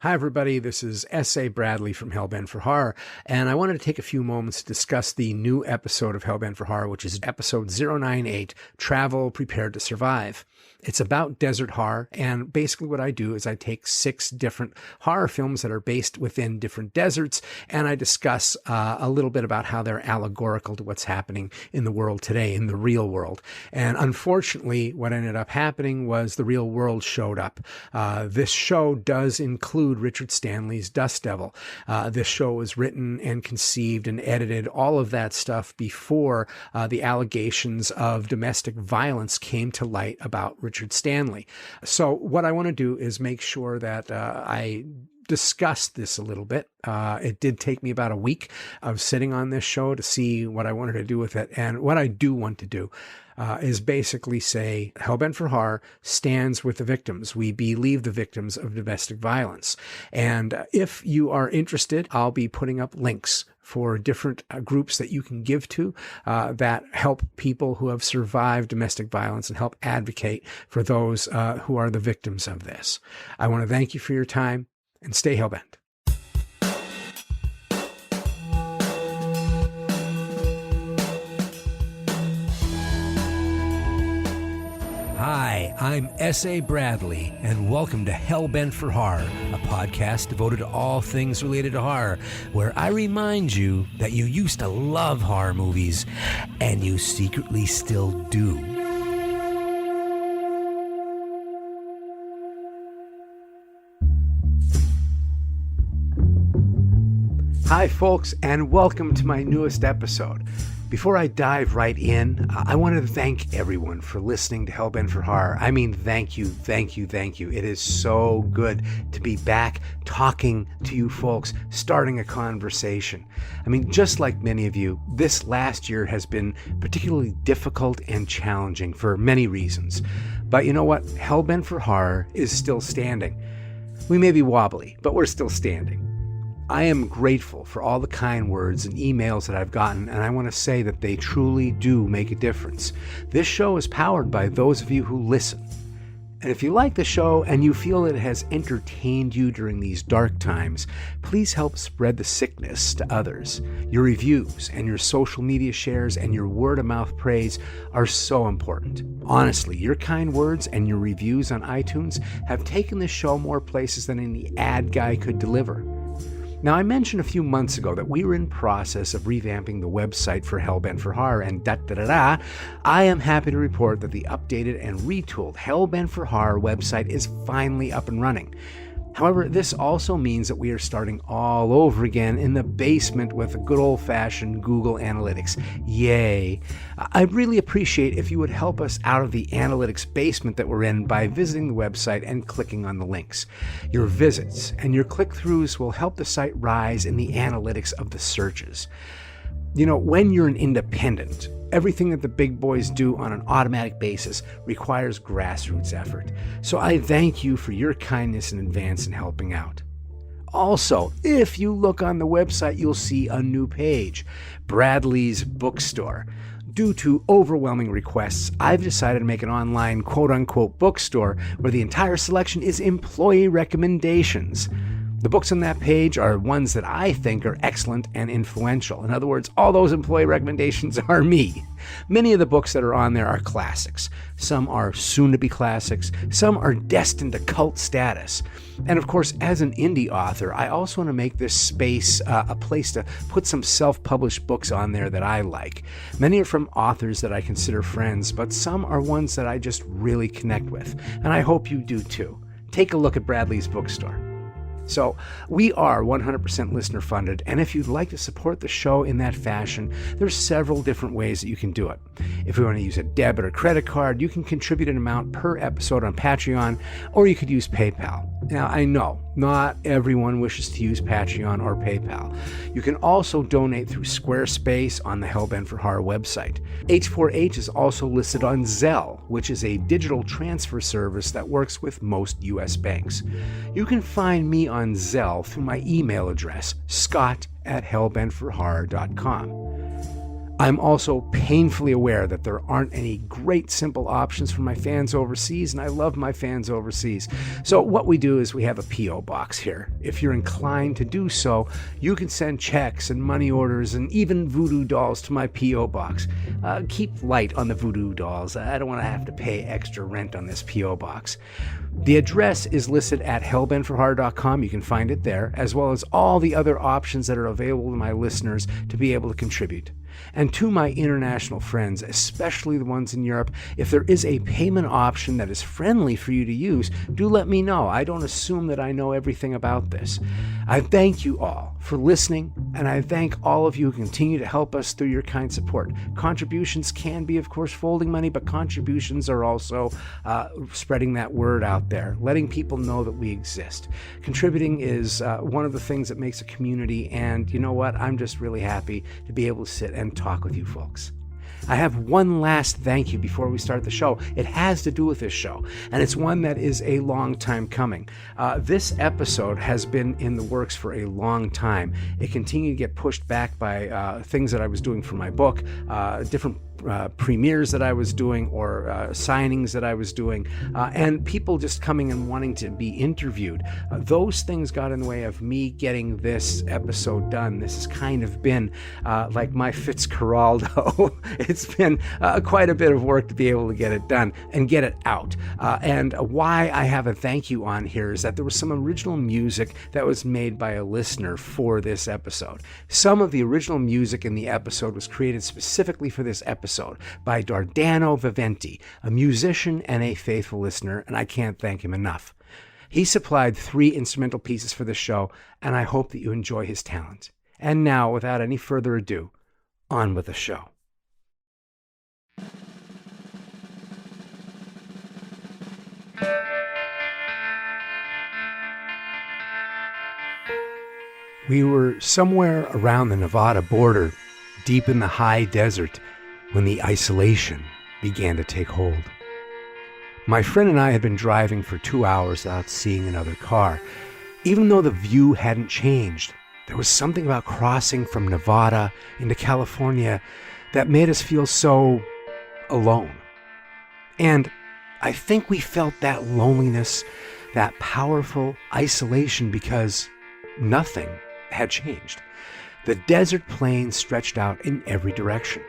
Hi, everybody. This is S.A. Bradley from Hellbent for Horror, and I wanted to take a few moments to discuss the new episode of Hellbent for Horror, which is episode 098, Travel Prepared to Survive. It's about desert horror, and basically what I do is I take 6 different horror films that are based within different deserts, and I discuss a little bit about how they're allegorical to what's happening in the world today, in the real world. And unfortunately, what ended up happening was the real world showed up. This show does include Richard Stanley's Dust Devil. This show was written and conceived and edited, all of that stuff before the allegations of domestic violence came to light about Richard Stanley. So what I want to do is make sure that I discuss this a little bit. It did take me about a week of sitting on this show to see what I wanted to do with it. And what I do want to do is basically say Hellbent for Horror stands with the victims. We believe the victims of domestic violence. And if you are interested, I'll be putting up links for different groups that you can give to that help people who have survived domestic violence and help advocate for those who are the victims of this. I want to thank you for your time and stay Hellbent. Hi, I'm S.A. Bradley, and welcome to Hellbent for Horror, a podcast devoted to all things related to horror, where I remind you that you used to love horror movies, and you secretly still do. Hi, folks, and welcome to my newest episode. Before I dive right in, I wanted to thank everyone for listening to Hellbent for Horror. I mean, thank you, thank you, thank you. It is so good to be back talking to you folks, starting a conversation. I mean, just like many of you, this last year has been particularly difficult and challenging for many reasons. But you know what? Hellbent for Horror is still standing. We may be wobbly, but we're still standing. I am grateful for all the kind words and emails that I've gotten, and I want to say that they truly do make a difference. This show is powered by those of you who listen. And if you like the show and you feel it has entertained you during these dark times, please help spread the sickness to others. Your reviews and your social media shares and your word-of-mouth praise are so important. Honestly, your kind words and your reviews on iTunes have taken this show more places than any ad guy could deliver. Now, I mentioned a few months ago that we were in process of revamping the website for Hellbent for Horror, and I am happy to report that the updated and retooled Hellbent for Horror website is finally up and running. However, this also means that we are starting all over again in the basement with a good old-fashioned Google Analytics. Yay! I'd really appreciate if you would help us out of the analytics basement that we're in by visiting the website and clicking on the links. Your visits and your click-throughs will help the site rise in the analytics of the searches. You know, when you're an independent, everything that the big boys do on an automatic basis requires grassroots effort. So I thank you for your kindness in advance in helping out. Also, if you look on the website, you'll see a new page, Bradley's Bookstore. Due to overwhelming requests, I've decided to make an online quote-unquote bookstore where the entire selection is employee recommendations. The books on that page are ones that I think are excellent and influential. In other words, all those employee recommendations are me. Many of the books that are on there are classics. Some are soon-to-be classics. Some are destined to cult status. And of course, as an indie author, I also want to make this space a place to put some self-published books on there that I like. Many are from authors that I consider friends, but some are ones that I just really connect with. And I hope you do too. Take a look at Bradley's Bookstore. So we are 100% listener funded, and if you'd like to support the show in that fashion, there's several different ways that you can do it. If you want to use a debit or credit card, you can contribute an amount per episode on Patreon, or you could use PayPal. Now, I know not everyone wishes to use Patreon or PayPal. You can also donate through Squarespace on the Hellbent for Horror website. H4H is also listed on Zelle, which is a digital transfer service that works with most U.S. banks. You can find me on Zelle through my email address, scott@hellbentforhorror.com. I'm also painfully aware that there aren't any great simple options for my fans overseas, and I love my fans overseas. So what we do is we have a P.O. box here. If you're inclined to do so, you can send checks and money orders and even voodoo dolls to my P.O. box. Keep light on the voodoo dolls. I don't want to have to pay extra rent on this P.O. box. The address is listed at hellbentforhorror.com. You can find it there, as well as all the other options that are available to my listeners to be able to contribute. And to my international friends, especially the ones in Europe, if there is a payment option that is friendly for you to use, do let me know. I don't assume that I know everything about this. I thank you all for listening, and I thank all of you who continue to help us through your kind support. Contributions can be, of course, folding money, but contributions are also spreading that word out there, letting people know that we exist. Contributing is one of the things that makes a community, and you know what? I'm just really happy to be able to sit and talk with you folks. I have one last thank you before we start the show. It has to do with this show, and it's one that is a long time coming. This episode has been in the works for a long time. It continued to get pushed back by things that I was doing for my book, different premieres that I was doing, or signings that I was doing, and people just coming and wanting to be interviewed. Those things got in the way of me getting this episode done. This has kind of been like my Fitzcarraldo. It's been quite a bit of work to be able to get it done and get it out. And why I have a thank you on here is that there was some original music that was made by a listener for this episode. Some of the original music in the episode was created specifically for this episode by Dardano Viventi, a musician and a faithful listener, and I can't thank him enough. He supplied 3 instrumental pieces for the show, and I hope that you enjoy his talent. And now, without any further ado, on with the show. We were somewhere around the Nevada border, deep in the high desert, when the isolation began to take hold. My friend and I had been driving for 2 hours without seeing another car. Even though the view hadn't changed, there was something about crossing from Nevada into California that made us feel so alone. And I think we felt that loneliness, that powerful isolation, because nothing had changed. The desert plain stretched out in every direction,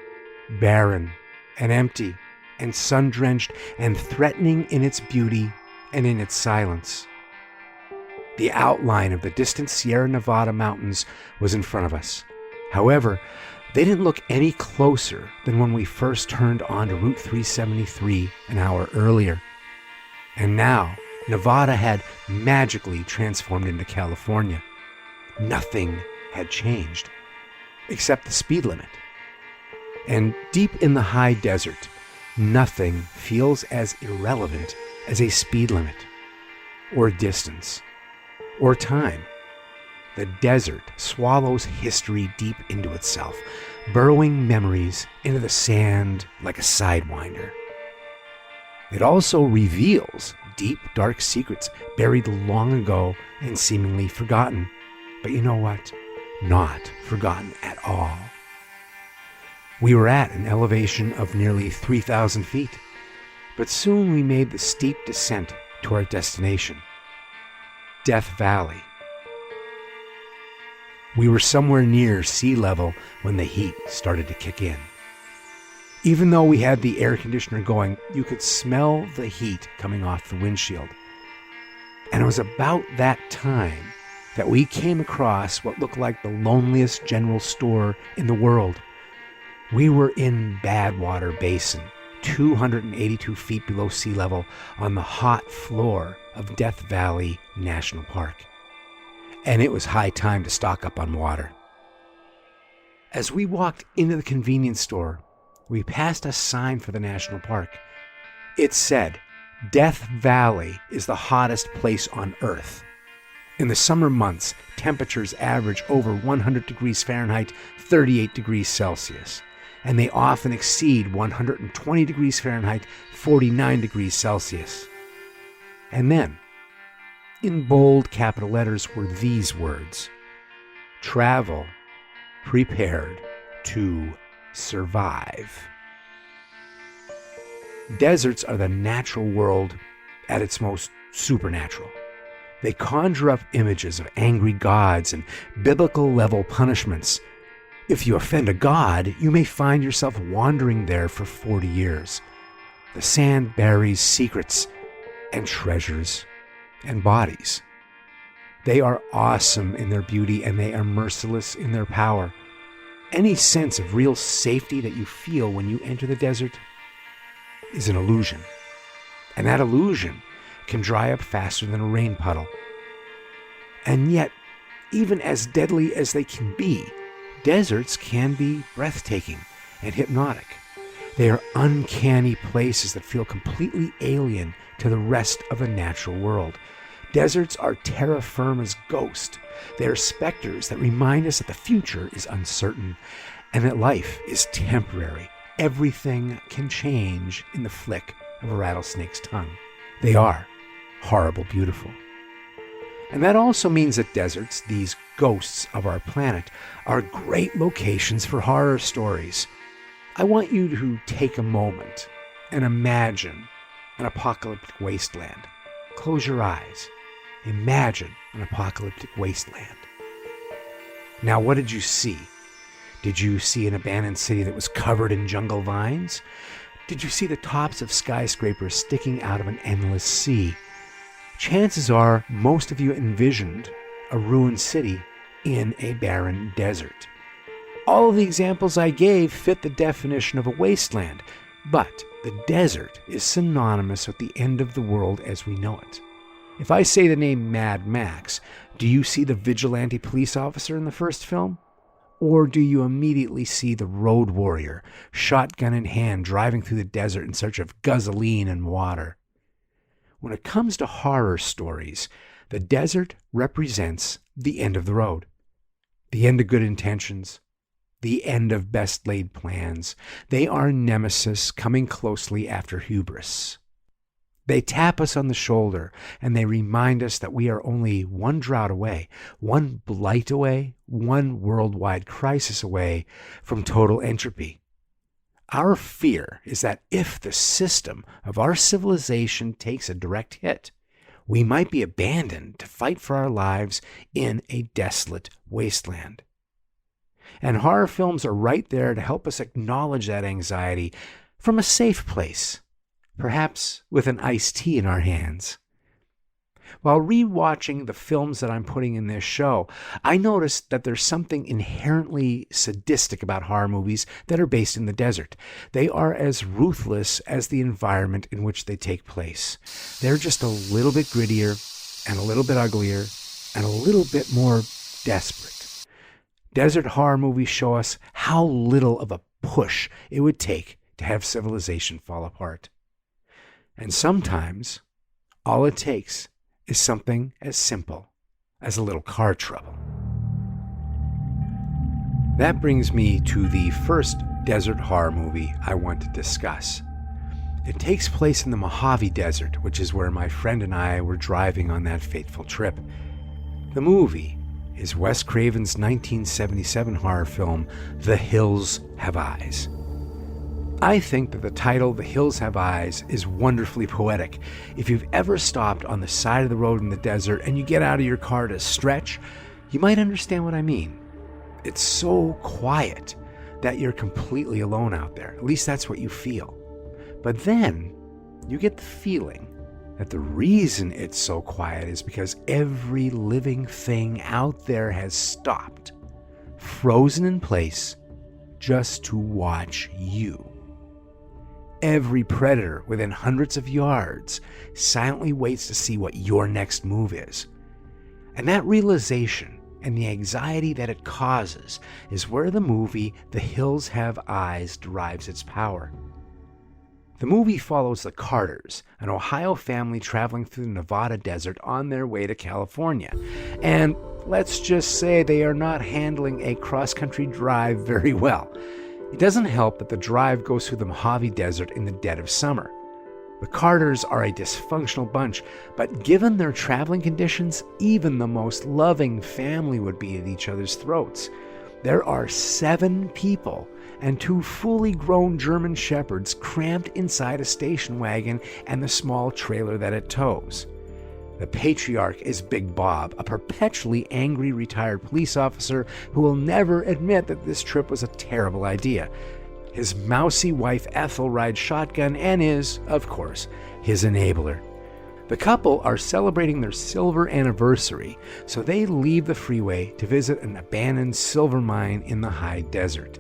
barren and empty and sun-drenched and threatening in its beauty and in its silence. The outline of the distant Sierra Nevada mountains was in front of us. However, they didn't look any closer than when we first turned onto Route 373 an hour earlier. And now, Nevada had magically transformed into California. Nothing had changed, except the speed limit. And deep in the high desert, nothing feels as irrelevant as a speed limit, or distance, or time. The desert swallows history deep into itself, burrowing memories into the sand like a sidewinder. It also reveals deep, dark secrets buried long ago and seemingly forgotten. But you know what? Not forgotten at all. We were at an elevation of nearly 3,000 feet, but soon we made the steep descent to our destination, Death Valley. We were somewhere near sea level when the heat started to kick in. Even though we had the air conditioner going, you could smell the heat coming off the windshield. And it was about that time that we came across what looked like the loneliest general store in the world. We were in Badwater Basin, 282 feet below sea level, on the hot floor of Death Valley National Park. And it was high time to stock up on water. As we walked into the convenience store, we passed a sign for the national park. It said, "Death Valley is the hottest place on Earth. In the summer months, temperatures average over 100 degrees Fahrenheit, 38 degrees Celsius, and they often exceed 120 degrees Fahrenheit, 49 degrees Celsius." And then, in bold capital letters, were these words: "Travel prepared to survive. Deserts are the natural world at its most supernatural. They conjure up images of angry gods and biblical-level punishments. If you offend a god, you may find yourself wandering there for 40 years. The sand buries secrets and treasures and bodies. They are awesome in their beauty, and they are merciless in their power. Any sense of real safety that you feel when you enter the desert is an illusion. And that illusion can dry up faster than a rain puddle. And yet, even as deadly as they can be, deserts can be breathtaking and hypnotic. They are uncanny places that feel completely alien to the rest of the natural world. Deserts are terra firma's ghost. They are specters that remind us that the future is uncertain and that life is temporary. Everything can change in the flick of a rattlesnake's tongue. They are horrible beautiful. And that also means that deserts, these ghosts of our planet, are great locations for horror stories. I want you to take a moment and imagine an apocalyptic wasteland. Close your eyes. Imagine an apocalyptic wasteland. Now, what did you see? Did you see an abandoned city that was covered in jungle vines? Did you see the tops of skyscrapers sticking out of an endless sea? Chances are most of you envisioned a ruined city in a barren desert. All of the examples I gave fit the definition of a wasteland, but the desert is synonymous with the end of the world as we know it. If I say the name Mad Max, do you see the vigilante police officer in the first film? Or do you immediately see the road warrior, shotgun in hand, driving through the desert in search of gasoline and water? When it comes to horror stories, the desert represents the end of the road, the end of good intentions, the end of best laid plans. They are nemesis coming closely after hubris. They tap us on the shoulder, and they remind us that we are only one drought away, one blight away, one worldwide crisis away from total entropy. Our fear is that if the system of our civilization takes a direct hit, we might be abandoned to fight for our lives in a desolate wasteland. And horror films are right there to help us acknowledge that anxiety from a safe place, perhaps with an iced tea in our hands. While rewatching the films that I'm putting in this show, I noticed that there's something inherently sadistic about horror movies that are based in the desert. They are as ruthless as the environment in which they take place. They're just a little bit grittier and a little bit uglier and a little bit more desperate. Desert horror movies show us how little of a push it would take to have civilization fall apart. And sometimes all it takes is something as simple as a little car trouble. That brings me to the first desert horror movie I want to discuss. It takes place in the Mojave Desert, which is where my friend and I were driving on that fateful trip. The movie is Wes Craven's 1977 horror film, The Hills Have Eyes. I think that the title, The Hills Have Eyes, is wonderfully poetic. If you've ever stopped on the side of the road in the desert and you get out of your car to stretch, you might understand what I mean. It's so quiet that you're completely alone out there. At least that's what you feel. But then you get the feeling that the reason it's so quiet is because every living thing out there has stopped, frozen in place, just to watch you. Every predator within hundreds of yards silently waits to see what your next move is. And that realization and the anxiety that it causes is where the movie The Hills Have Eyes derives its power. The movie follows the Carters, an Ohio family traveling through the Nevada desert on their way to California. And let's just say they are not handling a cross-country drive very well. It doesn't help that the drive goes through the Mojave Desert in the dead of summer. The Carters are a dysfunctional bunch, but given their traveling conditions, even the most loving family would be at each other's throats. There are 7 people, and 2 fully grown German shepherds cramped inside a station wagon and the small trailer that it tows. The patriarch is Big Bob, a perpetually angry retired police officer who will never admit that this trip was a terrible idea. His mousy wife Ethel rides shotgun and is, of course, his enabler. The couple are celebrating their silver anniversary, so they leave the freeway to visit an abandoned silver mine in the high desert.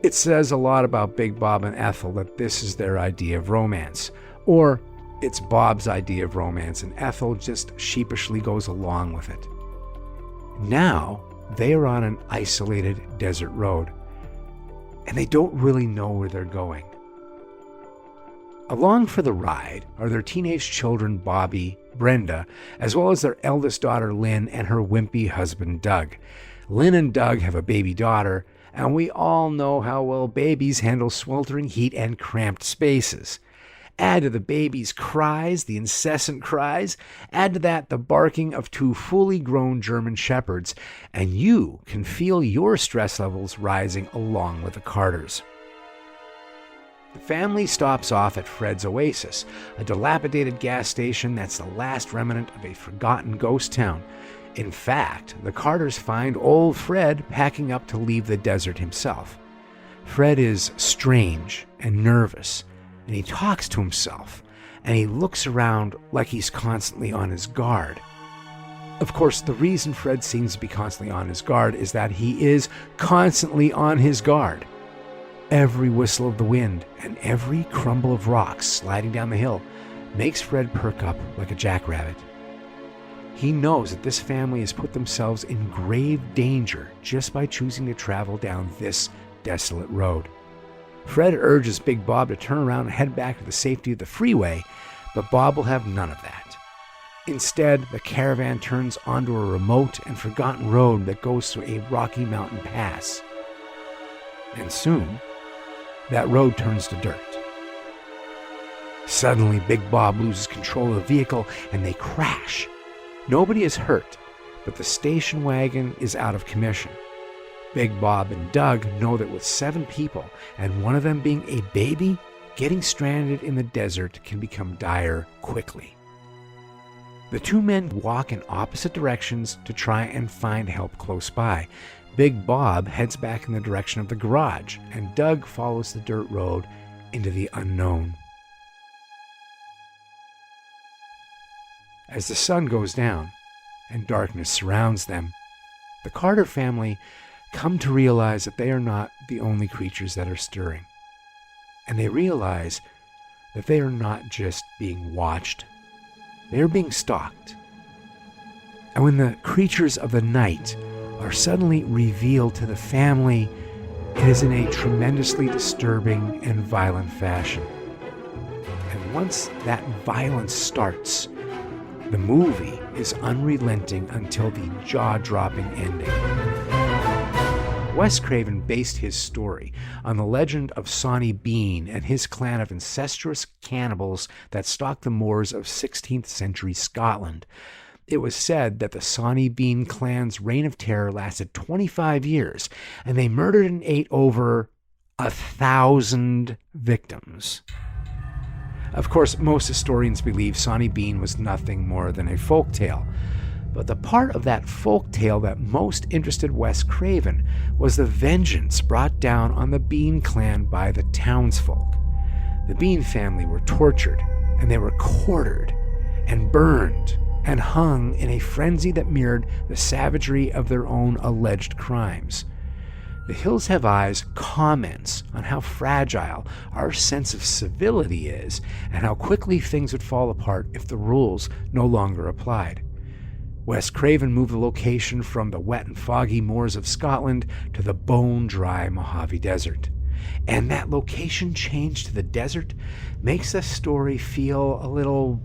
It says a lot about Big Bob and Ethel that this is their idea of romance, or it's Bob's idea of romance and Ethel just sheepishly goes along with it. Now they are on an isolated desert road, and they don't really know where they're going. Along for the ride are their teenage children Bobby, Brenda, as well as their eldest daughter Lynn and her wimpy husband Doug. Lynn and Doug have a baby daughter, and we all know how well babies handle sweltering heat and cramped spaces. Add to the baby's cries, the incessant cries, add to that the barking of 2 fully grown German shepherds, and you can feel your stress levels rising along with the Carters. The family stops off at Fred's Oasis, a dilapidated gas station that's the last remnant of a forgotten ghost town. In fact, the Carters find old Fred packing up to leave the desert himself. Fred is strange and nervous, and he talks to himself, and he looks around like he's constantly on his guard. Of course, the reason Fred seems to be constantly on his guard is that he is constantly on his guard. Every whistle of the wind and every crumble of rocks sliding down the hill makes Fred perk up like a jackrabbit. He knows that this family has put themselves in grave danger just by choosing to travel down this desolate road. Fred urges Big Bob to turn around and head back to the safety of the freeway, but Bob will have none of that. Instead, the caravan turns onto a remote and forgotten road that goes through a rocky mountain pass. And soon, that road turns to dirt. Suddenly, Big Bob loses control of the vehicle and they crash. Nobody is hurt, but the station wagon is out of commission. Big Bob and Doug know that with 7 people, and one of them being a baby, getting stranded in the desert can become dire quickly. The 2 men walk in opposite directions to try and find help close by. Big Bob heads back in the direction of the garage, and Doug follows the dirt road into the unknown. As the sun goes down and darkness surrounds them, the Carter family come to realize that they are not the only creatures that are stirring. And they realize that they are not just being watched, they are being stalked. And when the creatures of the night are suddenly revealed to the family, it is in a tremendously disturbing and violent fashion. And once that violence starts, the movie is unrelenting until the jaw-dropping ending. Wes Craven based his story on the legend of Sawney Bean and his clan of incestuous cannibals that stalked the moors of 16th century Scotland. It was said that the Sawney Bean clan's reign of terror lasted 25 years, and they murdered and ate over 1,000 victims. Of course, most historians believe Sawney Bean was nothing more than a folk tale. But the part of that folk tale that most interested Wes Craven was the vengeance brought down on the Bean clan by the townsfolk. The Bean family were tortured, and they were quartered, and burned, and hung in a frenzy that mirrored the savagery of their own alleged crimes. The Hills Have Eyes comments on how fragile our sense of civility is, and how quickly things would fall apart if the rules no longer applied. Wes Craven moved the location from the wet and foggy moors of Scotland to the bone-dry Mojave Desert. And that location change to the desert makes the story feel a little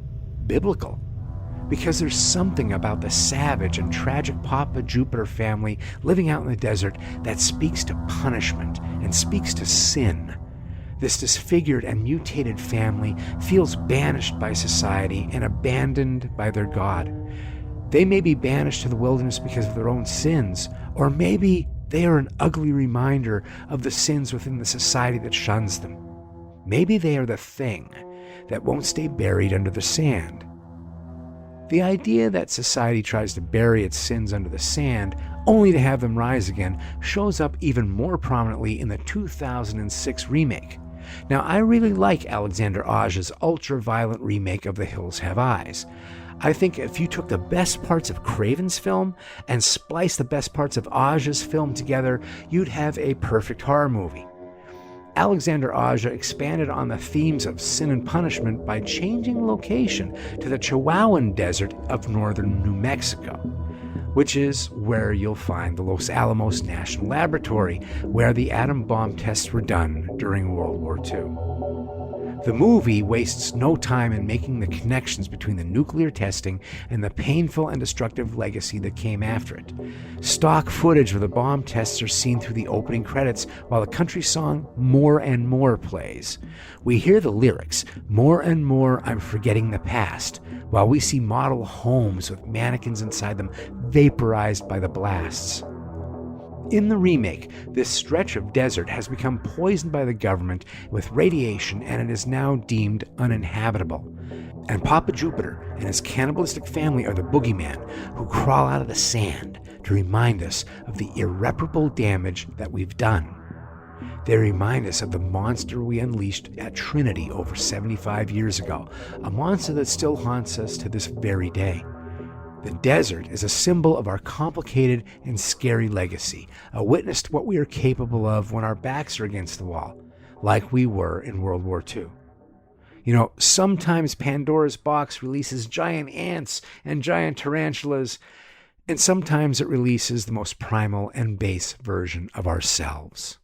biblical, because there's something about the savage and tragic Papa Jupiter family living out in the desert that speaks to punishment and speaks to sin. This disfigured and mutated family feels banished by society and abandoned by their God. They may be banished to the wilderness because of their own sins, or maybe They are an ugly reminder of the sins within the society that shuns them. Maybe they are the thing that won't stay buried under the sand. The idea that society tries to bury its sins under the sand only to have them rise again shows up even more prominently in the 2006 remake. Now, I really like Alexander Aja's ultra-violent remake of The Hills Have Eyes. I think if you took the best parts of Craven's film and spliced the best parts of Aja's film together, you'd have a perfect horror movie. Alexander Aja expanded on the themes of sin and punishment by changing location to the Chihuahuan Desert of northern New Mexico, which is where you'll find the Los Alamos National Laboratory, where the atom bomb tests were done during World War II. The movie wastes no time in making the connections between the nuclear testing and the painful and destructive legacy that came after it. Stock footage of the bomb tests are seen through the opening credits while the country song More and More plays. We hear the lyrics, "More and more I'm forgetting the past," while we see model homes with mannequins inside them vaporized by the blasts. In the remake, this stretch of desert has become poisoned by the government with radiation, and it is now deemed uninhabitable. And Papa Jupiter and his cannibalistic family are the boogeyman who crawl out of the sand to remind us of the irreparable damage that we've done. They remind us of the monster we unleashed at Trinity over 75 years ago, a monster that still haunts us to this very day. The desert is a symbol of our complicated and scary legacy, a witness to what we are capable of when our backs are against the wall, like we were in World War II. You know, sometimes Pandora's box releases giant ants and giant tarantulas, and sometimes it releases the most primal and base version of ourselves.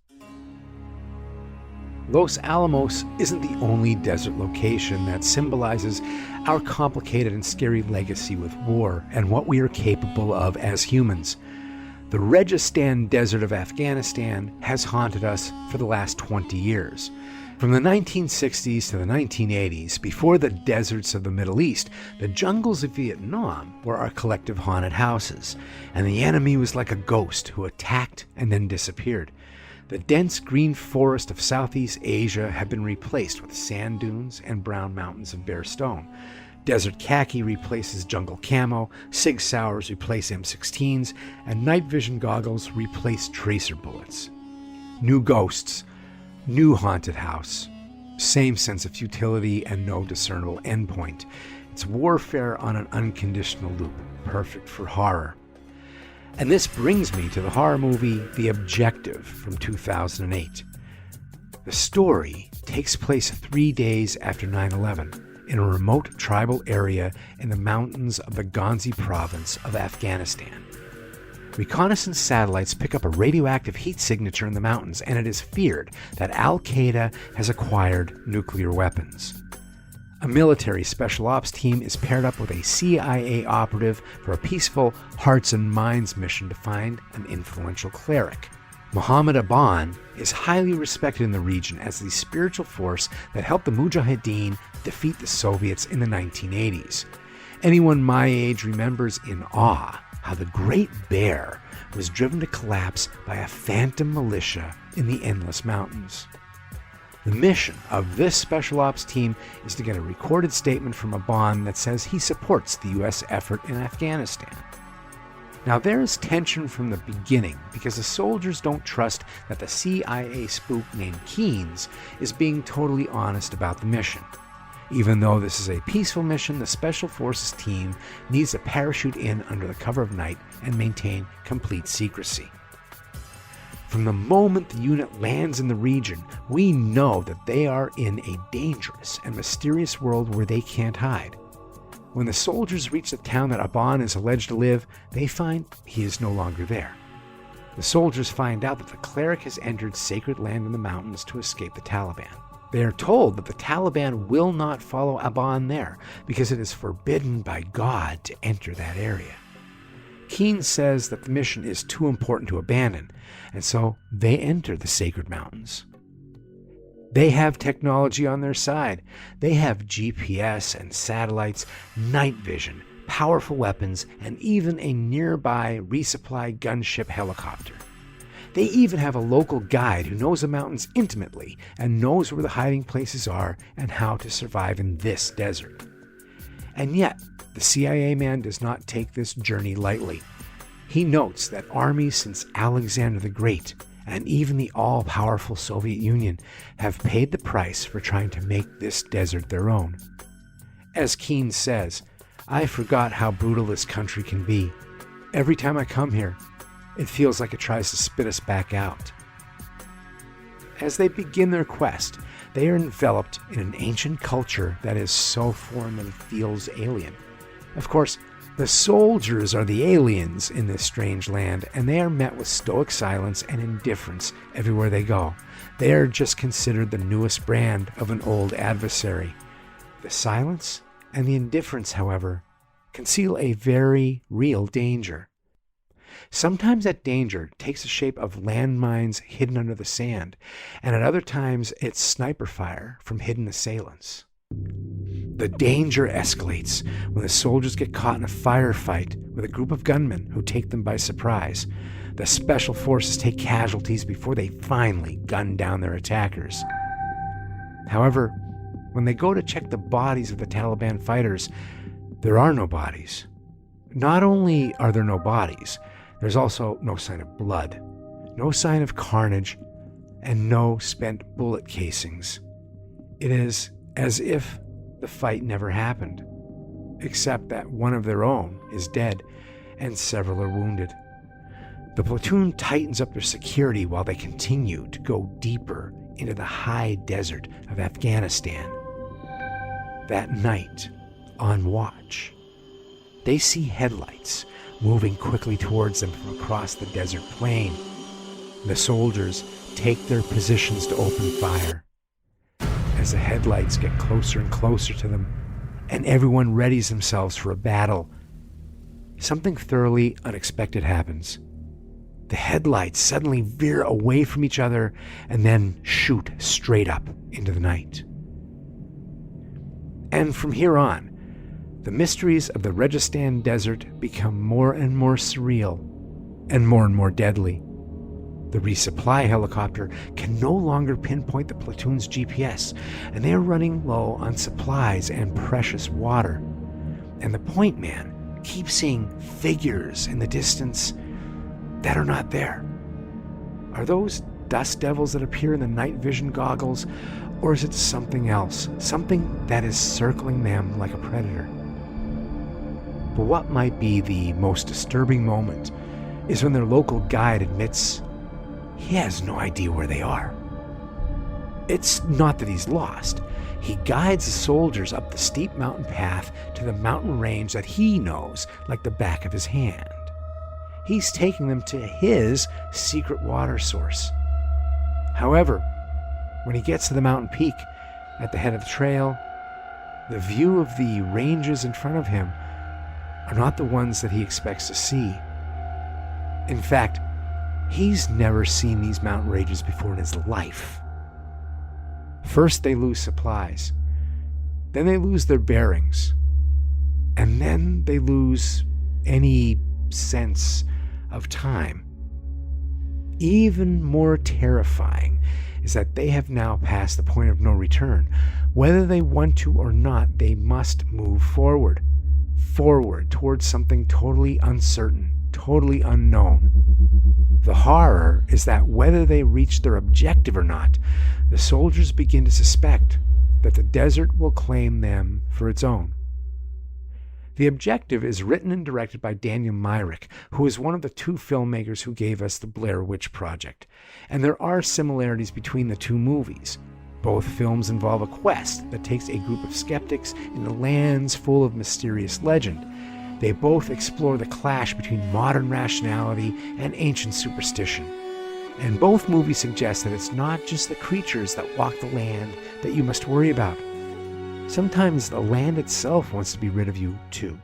Los Alamos isn't the only desert location that symbolizes our complicated and scary legacy with war and what we are capable of as humans. The Registan Desert of Afghanistan has haunted us for the last 20 years. From the 1960s to the 1980s, before the deserts of the Middle East, the jungles of Vietnam were our collective haunted houses, and the enemy was like a ghost who attacked and then disappeared. The dense green forest of Southeast Asia have been replaced with sand dunes and brown mountains of bare stone. Desert khaki replaces jungle camo, Sig Sauers replace M16s, and night vision goggles replace tracer bullets. New ghosts, new haunted house, same sense of futility and no discernible endpoint. It's warfare on an unconditional loop, perfect for horror. And this brings me to the horror movie The Objective from 2008. The story takes place 3 days after 9/11 in a remote tribal area in the mountains of the Ghazni province of Afghanistan. Reconnaissance satellites pick up a radioactive heat signature in the mountains, and it is feared that Al-Qaeda has acquired nuclear weapons. A military special ops team is paired up with a CIA operative for a peaceful hearts and minds mission to find an influential cleric. Muhammad Aban is highly respected in the region as the spiritual force that helped the Mujahideen defeat the Soviets in the 1980s. Anyone my age remembers in awe how the Great Bear was driven to collapse by a phantom militia in the endless mountains. The mission of this special ops team is to get a recorded statement from Aban that says he supports the U.S. effort in Afghanistan. Now, there is tension from the beginning because the soldiers don't trust that the CIA spook named Keynes is being totally honest about the mission. Even though this is a peaceful mission, the Special Forces team needs to parachute in under the cover of night and maintain complete secrecy. From the moment the unit lands in the region, we know that they are in a dangerous and mysterious world where they can't hide. When the soldiers reach the town that Aban is alleged to live, they find he is no longer there. The soldiers find out that the cleric has entered sacred land in the mountains to escape the Taliban. They are told that the Taliban will not follow Aban there because it is forbidden by God to enter that area. Keynes says that the mission is too important to abandon, and so they enter the sacred mountains. They have technology on their side. They have GPS and satellites, night vision, powerful weapons, and even a nearby resupply gunship helicopter. They even have a local guide who knows the mountains intimately and knows where the hiding places are and how to survive in this desert. And yet, the CIA man does not take this journey lightly. He notes that armies since Alexander the Great and even the all-powerful Soviet Union have paid the price for trying to make this desert their own. As Keene says, "I forgot how brutal this country can be. Every time I come here, it feels like it tries to spit us back out." As they begin their quest, they are enveloped in an ancient culture that is so foreign that it feels alien. Of course, the soldiers are the aliens in this strange land, and they are met with stoic silence and indifference everywhere they go. They are just considered the newest brand of an old adversary. The silence and the indifference, however, conceal a very real danger. Sometimes that danger takes the shape of landmines hidden under the sand, and at other times it's sniper fire from hidden assailants. The danger escalates when the soldiers get caught in a firefight with a group of gunmen who take them by surprise. The special forces take casualties before they finally gun down their attackers. However, when they go to check the bodies of the Taliban fighters, there are no bodies. Not only are there no bodies, there's also no sign of blood, no sign of carnage, and no spent bullet casings. It is as if the fight never happened, except that one of their own is dead and several are wounded. The platoon tightens up their security while they continue to go deeper into the high desert of Afghanistan. That night, on watch, they see headlights moving quickly towards them from across the desert plain. The soldiers take their positions to open fire. As the headlights get closer and closer to them, and everyone readies themselves for a battle, something thoroughly unexpected happens. The headlights suddenly veer away from each other and then shoot straight up into the night. And from here on, the mysteries of the Rajasthan desert become more and more surreal and more deadly. The resupply helicopter can no longer pinpoint the platoon's GPS, and they are running low on supplies and precious water. And the point man keeps seeing figures in the distance that are not there. Are those dust devils that appear in the night vision goggles, or is it something else, something that is circling them like a predator? But what might be the most disturbing moment is when their local guide admits he has no idea where they are. It's not that he's lost. He guides the soldiers up the steep mountain path to the mountain range that he knows like the back of his hand. He's taking them to his secret water source. However, when he gets to the mountain peak at the head of the trail, the view of the ranges in front of him are not the ones that he expects to see. In fact, he's never seen these mountain ranges before in his life. First they lose supplies, then they lose their bearings, and then they lose any sense of time. Even more terrifying is that they have now passed the point of no return. Whether they want to or not, they must move forward towards something totally uncertain, totally unknown. The horror is that whether they reach their objective or not, the soldiers begin to suspect that the desert will claim them for its own. The Objective is written and directed by Daniel Myrick, who is one of the two filmmakers who gave us the Blair Witch Project, and there are similarities between the two movies. Both films involve a quest that takes a group of skeptics into lands full of mysterious legend. They both explore the clash between modern rationality and ancient superstition. And both movies suggest that it's not just the creatures that walk the land that you must worry about. Sometimes the land itself wants to be rid of you, too.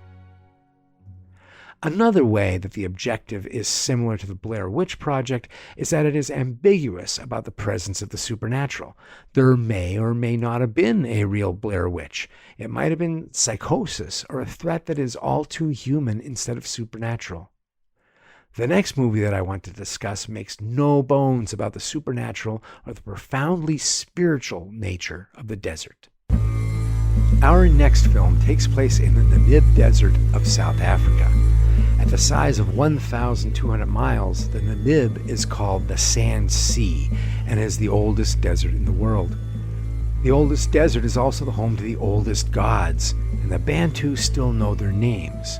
Another way that The Objective is similar to the Blair Witch Project is that it is ambiguous about the presence of the supernatural. There may or may not have been a real Blair Witch. It might have been psychosis or a threat that is all too human instead of supernatural. The next movie that I want to discuss makes no bones about the supernatural or the profoundly spiritual nature of the desert. Our next film takes place in the Namib Desert of South Africa. At the size of 1,200 miles, the Namib is called the Sand Sea and is the oldest desert in the world. The oldest desert is also the home to the oldest gods, and the Bantu still know their names.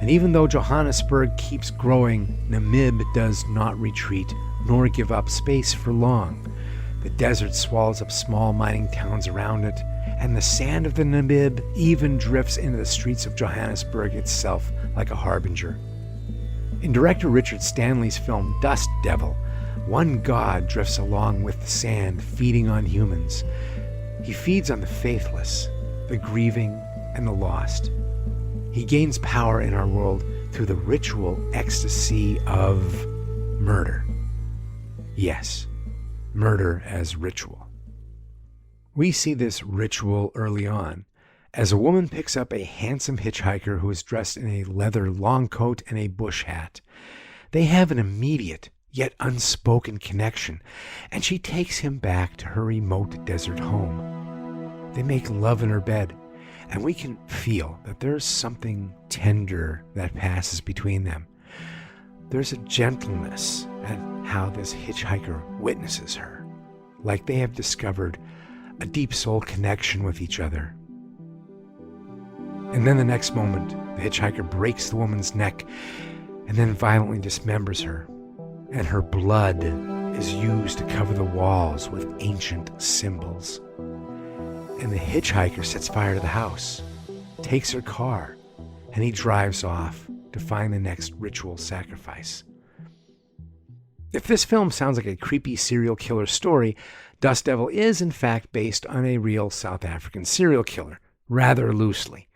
And even though Johannesburg keeps growing, Namib does not retreat nor give up space for long. The desert swallows up small mining towns around it, and the sand of the Namib even drifts into the streets of Johannesburg itself like a harbinger. In director Richard Stanley's film Dust Devil, one god drifts along with the sand, feeding on humans. He feeds on the faithless, the grieving, and the lost. He gains power in our world through the ritual ecstasy of murder. Yes, murder as ritual. We see this ritual early on as a woman picks up a handsome hitchhiker who is dressed in a leather long coat and a bush hat. They have an immediate yet unspoken connection, and she takes him back to her remote desert home. They make love in her bed, and we can feel that there's something tender that passes between them. There's a gentleness at how this hitchhiker witnesses her, like they have discovered a deep soul connection with each other. And then the next moment, the hitchhiker breaks the woman's neck and then violently dismembers her, and her blood is used to cover the walls with ancient symbols. And the hitchhiker sets fire to the house, takes her car, and he drives off to find the next ritual sacrifice. If this film sounds like a creepy serial killer story, Dust Devil is in fact based on a real South African serial killer, rather loosely.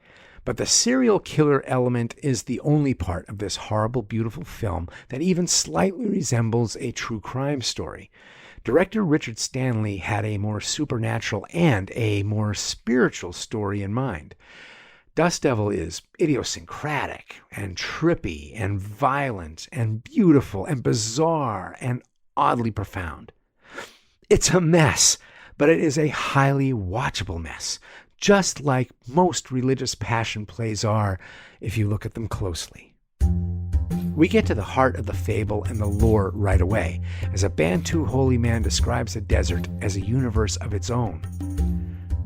But the serial killer element is the only part of this horrible, beautiful film that even slightly resembles a true crime story. Director Richard Stanley had a more supernatural and a more spiritual story in mind. Dust Devil is idiosyncratic and trippy and violent and beautiful and bizarre and oddly profound. It's a mess, but it is a highly watchable mess, just like most religious passion plays are if you look at them closely. We get to the heart of the fable and the lore right away, as a Bantu holy man describes the desert as a universe of its own.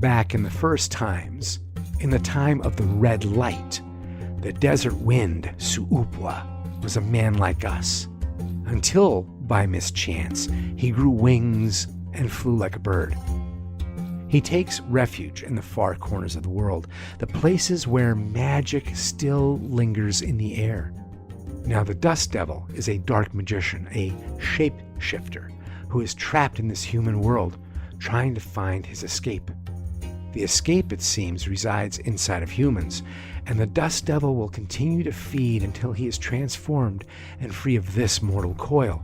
Back in the first times, in the time of the red light, the desert wind, Suupwa, was a man like us, until, by mischance, he grew wings and flew like a bird. He takes refuge in the far corners of the world, the places where magic still lingers in the air. Now, the Dust Devil is a dark magician, a shapeshifter, who is trapped in this human world, trying to find his escape. The escape, it seems, resides inside of humans, and the Dust Devil will continue to feed until he is transformed and free of this mortal coil.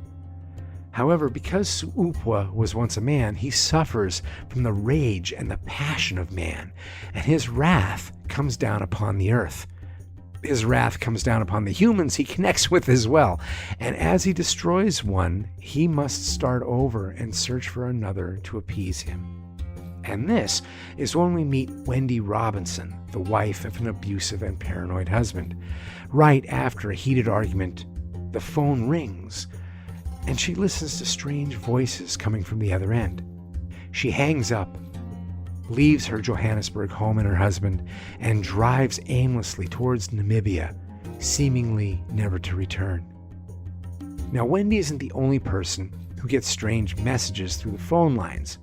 However, because Suupwa was once a man, he suffers from the rage and the passion of man, and his wrath comes down upon the earth. His wrath comes down upon the humans he connects with as well, and as he destroys one, he must start over and search for another to appease him. And this is when we meet Wendy Robinson, the wife of an abusive and paranoid husband. Right after a heated argument, the phone rings, and she listens to strange voices coming from the other end. She hangs up, leaves her Johannesburg home and her husband, and drives aimlessly towards Namibia, seemingly never to return. Now, Wendy isn't the only person who gets strange messages through the phone lines.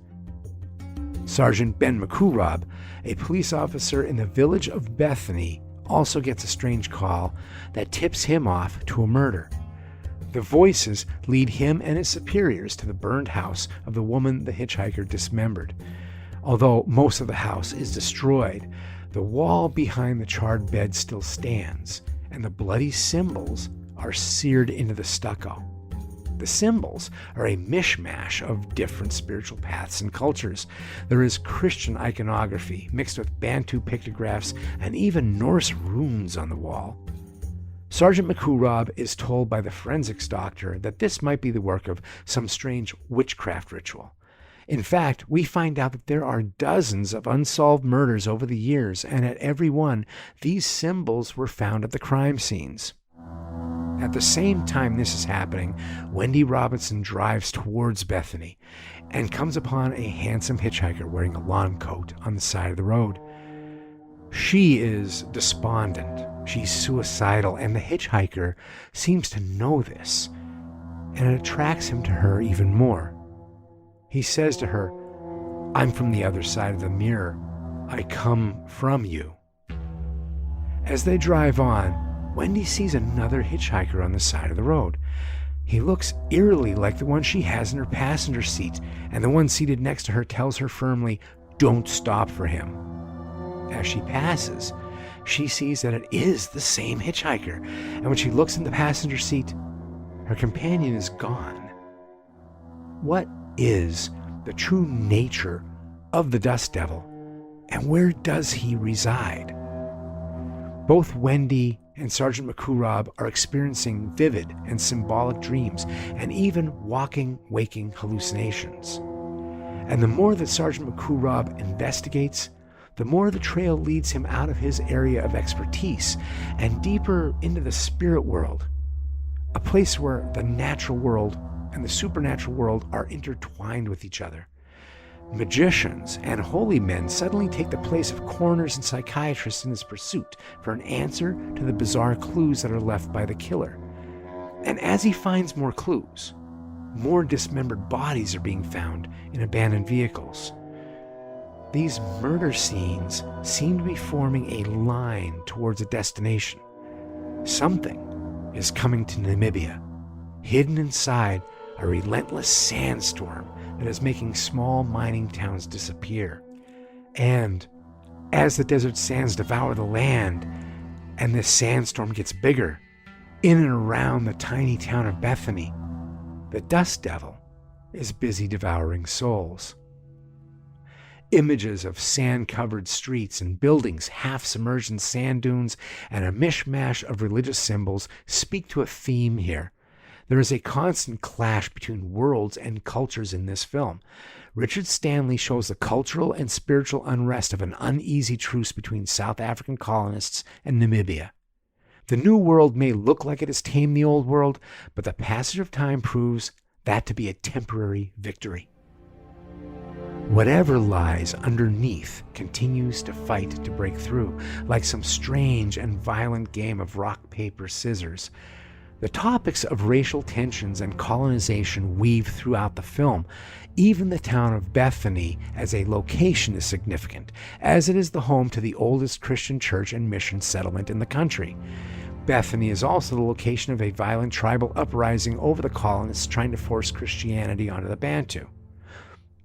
Sergeant Ben McCurab, a police officer in the village of Bethany, also gets a strange call that tips him off to a murder. The voices lead him and his superiors to the burned house of the woman the hitchhiker dismembered. Although most of the house is destroyed, the wall behind the charred bed still stands, and the bloody symbols are seared into the stucco. The symbols are a mishmash of different spiritual paths and cultures. There is Christian iconography mixed with Bantu pictographs and even Norse runes on the wall. Sergeant McCoorob is told by the forensics doctor that this might be the work of some strange witchcraft ritual. In fact, we find out that there are dozens of unsolved murders over the years, and at every one, these symbols were found at the crime scenes. At the same time this is happening, Wendy Robinson drives towards Bethany and comes upon a handsome hitchhiker wearing a lawn coat on the side of the road. She is despondent, she's suicidal, and the hitchhiker seems to know this, and it attracts him to her even more. He says to her, "I'm from the other side of the mirror. I come from you." As they drive on, Wendy sees another hitchhiker on the side of the road. He looks eerily like the one she has in her passenger seat, and the one seated next to her tells her firmly, "Don't stop for him." As she passes, she sees that it is the same hitchhiker, and when she looks in the passenger seat, her companion is gone. What is the true nature of the Dust Devil, and where does he reside? Both Wendy and Sergeant McCoorob are experiencing vivid and symbolic dreams, and even walking, waking hallucinations. And the more that Sergeant McCoorob investigates, the more the trail leads him out of his area of expertise and deeper into the spirit world, a place where the natural world and the supernatural world are intertwined with each other. Magicians and holy men suddenly take the place of coroners and psychiatrists in his pursuit for an answer to the bizarre clues that are left by the killer. And as he finds more clues, more dismembered bodies are being found in abandoned vehicles. These murder scenes seem to be forming a line towards a destination. Something is coming to Namibia, hidden inside a relentless sandstorm that is making small mining towns disappear. And as the desert sands devour the land, and this sandstorm gets bigger, in and around the tiny town of Bethany, the Dust Devil is busy devouring souls. Images of sand-covered streets and buildings half submerged in sand dunes and a mishmash of religious symbols speak to a theme here. There is a constant clash between worlds and cultures in this film. Richard Stanley shows the cultural and spiritual unrest of an uneasy truce between South African colonists and Namibia. The new world may look like it has tamed the old world, but the passage of time proves that to be a temporary victory. Whatever lies underneath continues to fight to break through, like some strange and violent game of rock, paper, scissors. The topics of racial tensions and colonization weave throughout the film. Even the town of Bethany as a location is significant, as it is the home to the oldest Christian church and mission settlement in the country. Bethany is also the location of a violent tribal uprising over the colonists trying to force Christianity onto the Bantu.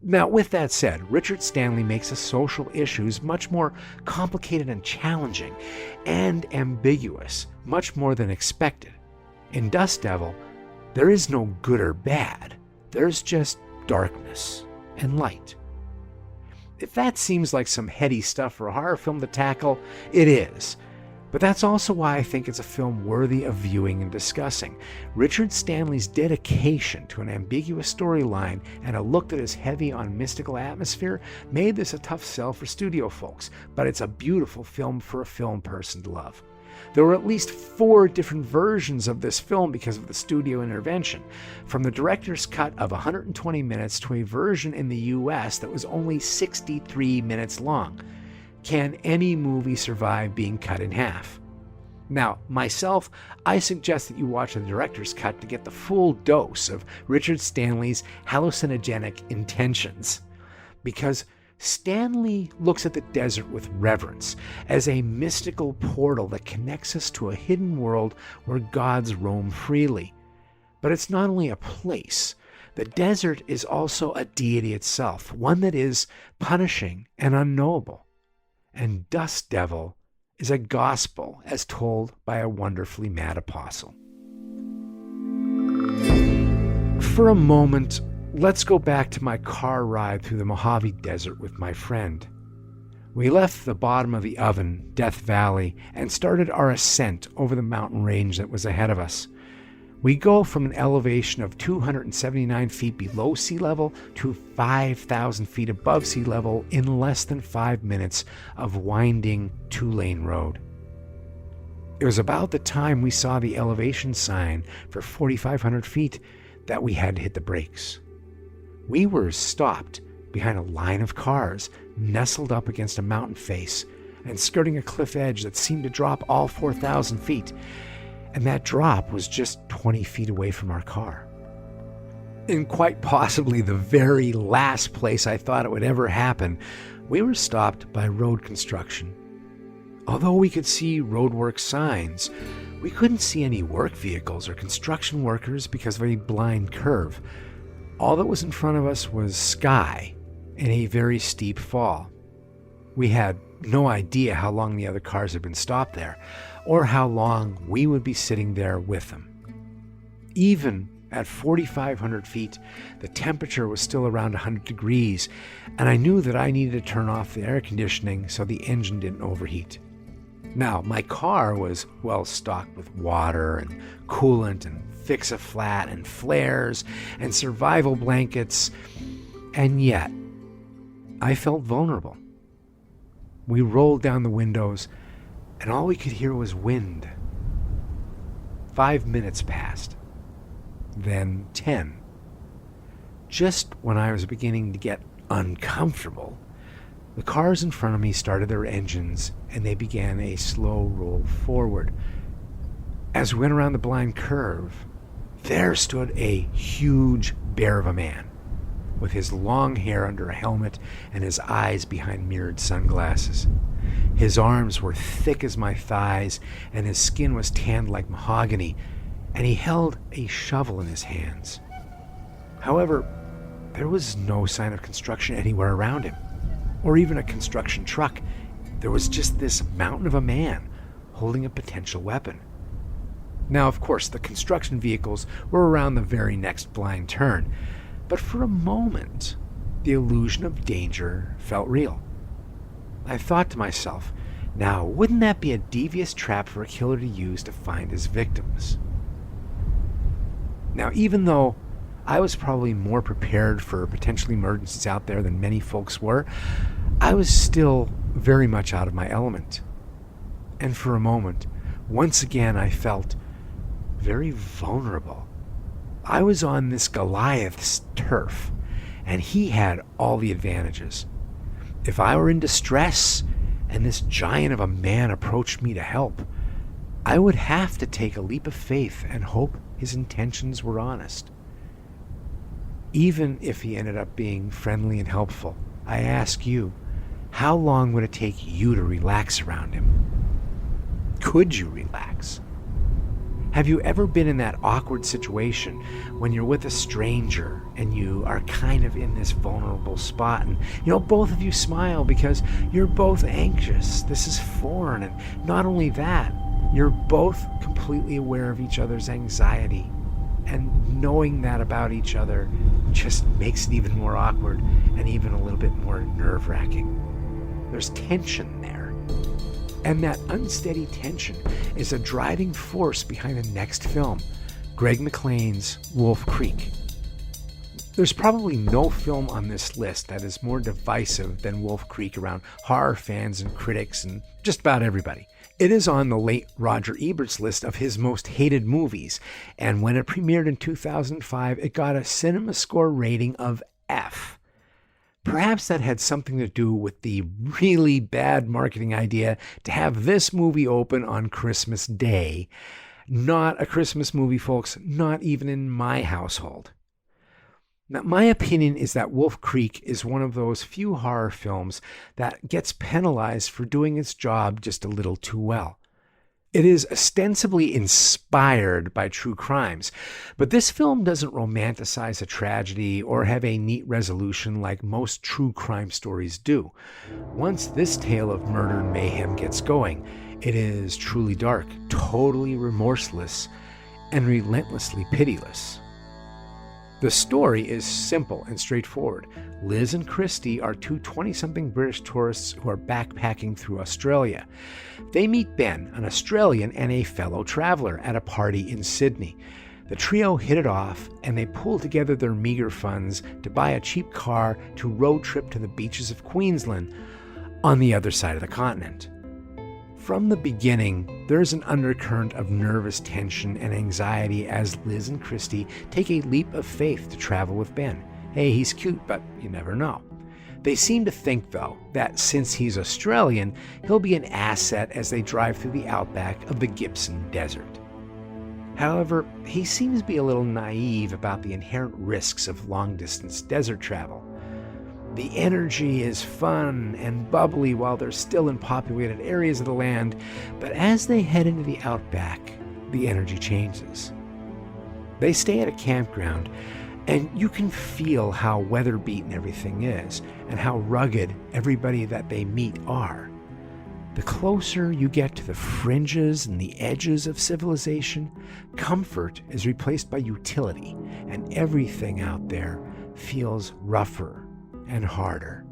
Now, with that said, Richard Stanley makes the social issues much more complicated and challenging and ambiguous, much more than expected. In Dust Devil, there is no good or bad. There's just darkness and light. If that seems like some heady stuff for a horror film to tackle, it is. But that's also why I think it's a film worthy of viewing and discussing. Richard Stanley's dedication to an ambiguous storyline and a look that is heavy on mystical atmosphere made this a tough sell for studio folks, but it's a beautiful film for a film person to love. There were at least 4 different versions of this film because of the studio intervention, from the director's cut of 120 minutes to a version in the US that was only 63 minutes long. Can any movie survive being cut in half? Now, myself, I suggest that you watch the director's cut to get the full dose of Richard Stanley's hallucinogenic intentions, because Stanley looks at the desert with reverence as a mystical portal that connects us to a hidden world where gods roam freely. But it's not only a place. The desert is also a deity itself, one that is punishing and unknowable. And Dust Devil is a gospel as told by a wonderfully mad apostle. For a moment, let's go back to my car ride through the Mojave Desert with my friend. We left the bottom of the oven, Death Valley, and started our ascent over the mountain range that was ahead of us. We go from an elevation of 279 feet below sea level to 5,000 feet above sea level in less than 5 minutes of winding 2-lane road. It was about the time we saw the elevation sign for 4,500 feet that we had to hit the brakes. We were stopped behind a line of cars, nestled up against a mountain face and skirting a cliff edge that seemed to drop all 4,000 feet. And that drop was just 20 feet away from our car. In quite possibly the very last place I thought it would ever happen, we were stopped by road construction. Although we could see roadwork signs, we couldn't see any work vehicles or construction workers because of a blind curve. All that was in front of us was sky and a very steep fall. We had no idea how long the other cars had been stopped there, or how long we would be sitting there with them. Even at 4,500 feet, the temperature was still around 100 degrees, and I knew that I needed to turn off the air conditioning so the engine didn't overheat. Now, my car was well stocked with water and coolant and fix-a-flat and flares and survival blankets, and yet I felt vulnerable. We rolled down the windows, and all we could hear was wind. 5 minutes passed, then 10. Just when I was beginning to get uncomfortable, the cars in front of me started their engines, and they began a slow roll forward. As we went around the blind curve, there stood a huge bear of a man, with his long hair under a helmet and his eyes behind mirrored sunglasses. His arms were thick as my thighs, and his skin was tanned like mahogany, and he held a shovel in his hands. However, there was no sign of construction anywhere around him, or even a construction truck. There was just this mountain of a man holding a potential weapon. Now, of course, the construction vehicles were around the very next blind turn, but for a moment, the illusion of danger felt real. I thought to myself, now, wouldn't that be a devious trap for a killer to use to find his victims? Now, even though I was probably more prepared for potential emergencies out there than many folks were, I was still very much out of my element. And for a moment, once again, I felt very vulnerable. I was on this Goliath's turf, and he had all the advantages. If I were in distress and this giant of a man approached me to help, I would have to take a leap of faith and hope his intentions were honest. Even if he ended up being friendly and helpful, I ask you, how long would it take you to relax around him? Could you relax? Have you ever been in that awkward situation when you're with a stranger and you are kind of in this vulnerable spot, and both of you smile because you're both anxious? This is foreign, and not only that, you're both completely aware of each other's anxiety, and knowing that about each other just makes it even more awkward and even a little bit more nerve-wracking. There's tension there. And that unsteady tension is a driving force behind the next film, Greg McLean's Wolf Creek. There's probably no film on this list that is more divisive than Wolf Creek around horror fans and critics and just about everybody. It is on the late Roger Ebert's list of his most hated movies, and when it premiered in 2005, it got a CinemaScore rating of F. Perhaps that had something to do with the really bad marketing idea to have this movie open on Christmas Day. Not a Christmas movie, folks, not even in my household. Now, my opinion is that Wolf Creek is one of those few horror films that gets penalized for doing its job just a little too well. It is ostensibly inspired by true crimes, but this film doesn't romanticize a tragedy or have a neat resolution like most true crime stories do. Once this tale of murder and mayhem gets going, it is truly dark, totally remorseless, and relentlessly pitiless. The story is simple and straightforward. Liz and Christy are two 20-something British tourists who are backpacking through Australia. They meet Ben, an Australian and a fellow traveler, at a party in Sydney. The trio hit it off, and they pool together their meager funds to buy a cheap car to road trip to the beaches of Queensland on the other side of the continent. From the beginning, there's an undercurrent of nervous tension and anxiety as Liz and Christy take a leap of faith to travel with Ben. Hey, he's cute, but you never know. They seem to think, though, that since he's Australian, he'll be an asset as they drive through the outback of the Gibson Desert. However, he seems to be a little naive about the inherent risks of long-distance desert travel. The energy is fun and bubbly while they're still in populated areas of the land, but as they head into the outback, the energy changes. They stay at a campground, and you can feel how weather-beaten everything is, and how rugged everybody that they meet are. The closer you get to the fringes and the edges of civilization, comfort is replaced by utility, and everything out there feels rougher and harder.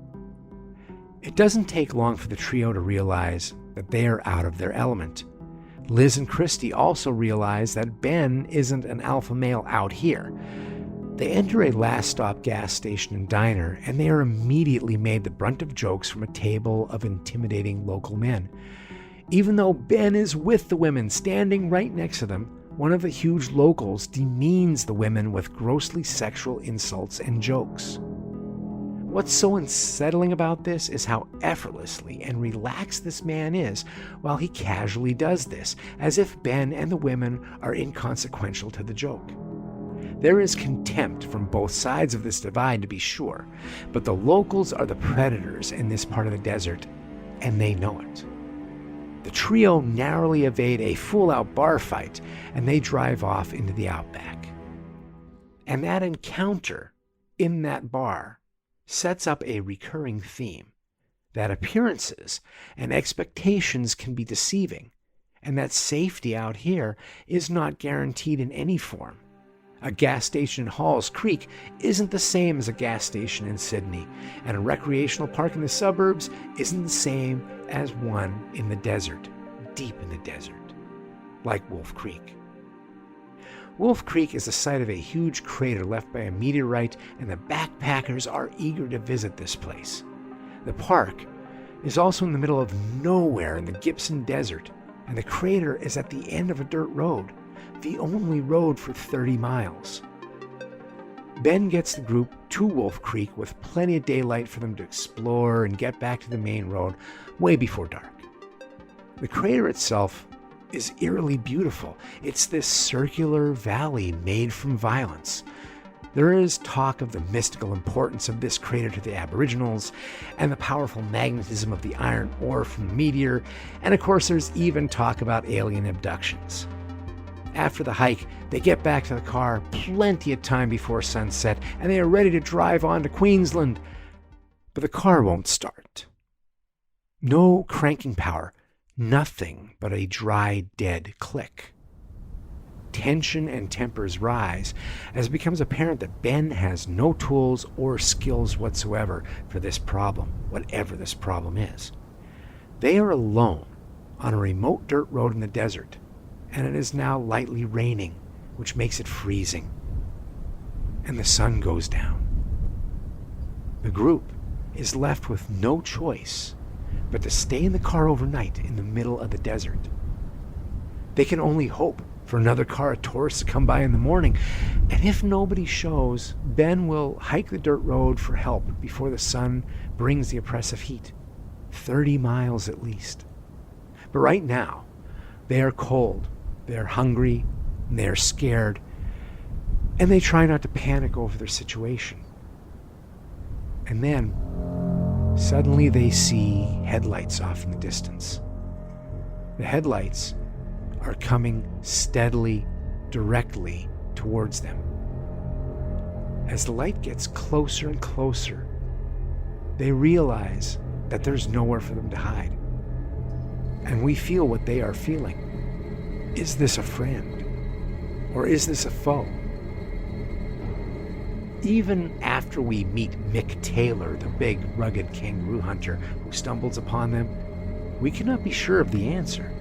It doesn't take long for the trio to realize that they are out of their element. Liz and Christy also realize that Ben isn't an alpha male out here. They enter a last stop gas station and diner, and they are immediately made the brunt of jokes from a table of intimidating local men. Even though Ben is with the women standing right next to them, one of the huge locals demeans the women with grossly sexual insults and jokes. What's so unsettling about this is how effortlessly and relaxed this man is while he casually does this, as if Ben and the women are inconsequential to the joke. There is contempt from both sides of this divide, to be sure, but the locals are the predators in this part of the desert, and they know it. The trio narrowly evade a full-out bar fight, and they drive off into the outback. And that encounter in that bar sets up a recurring theme, that appearances and expectations can be deceiving, and that safety out here is not guaranteed in any form. A gas station in Halls Creek isn't the same as a gas station in Sydney, and a recreational park in the suburbs isn't the same as one in the desert, deep in the desert, like Wolf Creek. Wolf Creek is the site of a huge crater left by a meteorite, and the backpackers are eager to visit this place. The park is also in the middle of nowhere in the Gibson Desert, and the crater is at the end of a dirt road, the only road for 30 miles. Ben gets the group to Wolf Creek with plenty of daylight for them to explore and get back to the main road way before dark. The crater itself is eerily beautiful. It's this circular valley made from violence. There is talk of the mystical importance of this crater to the Aboriginals, and the powerful magnetism of the iron ore from the meteor, and of course there's even talk about alien abductions. After the hike, they get back to the car plenty of time before sunset, and they are ready to drive on to Queensland. But the car won't start. No cranking power, nothing but a dry, dead click. Tension and tempers rise as it becomes apparent that Ben has no tools or skills whatsoever for this problem, whatever this problem is. They are alone on a remote dirt road in the desert, and it is now lightly raining, which makes it freezing. And the sun goes down. The group is left with no choice but to stay in the car overnight in the middle of the desert. They can only hope for another car of tourists to come by in the morning, and if nobody shows, Ben will hike the dirt road for help before the sun brings the oppressive heat. 30 miles at least. But right now, they are cold, they are hungry, and they are scared, and they try not to panic over their situation. And then, suddenly they see headlights off in the distance. The headlights are coming steadily, directly towards them. As the light gets closer and closer, they realize that there's nowhere for them to hide. And we feel what they are feeling. Is this a friend? Or is this a foe? Even after we meet Mick Taylor, the big, rugged kangaroo hunter who stumbles upon them, we cannot be sure of the answer.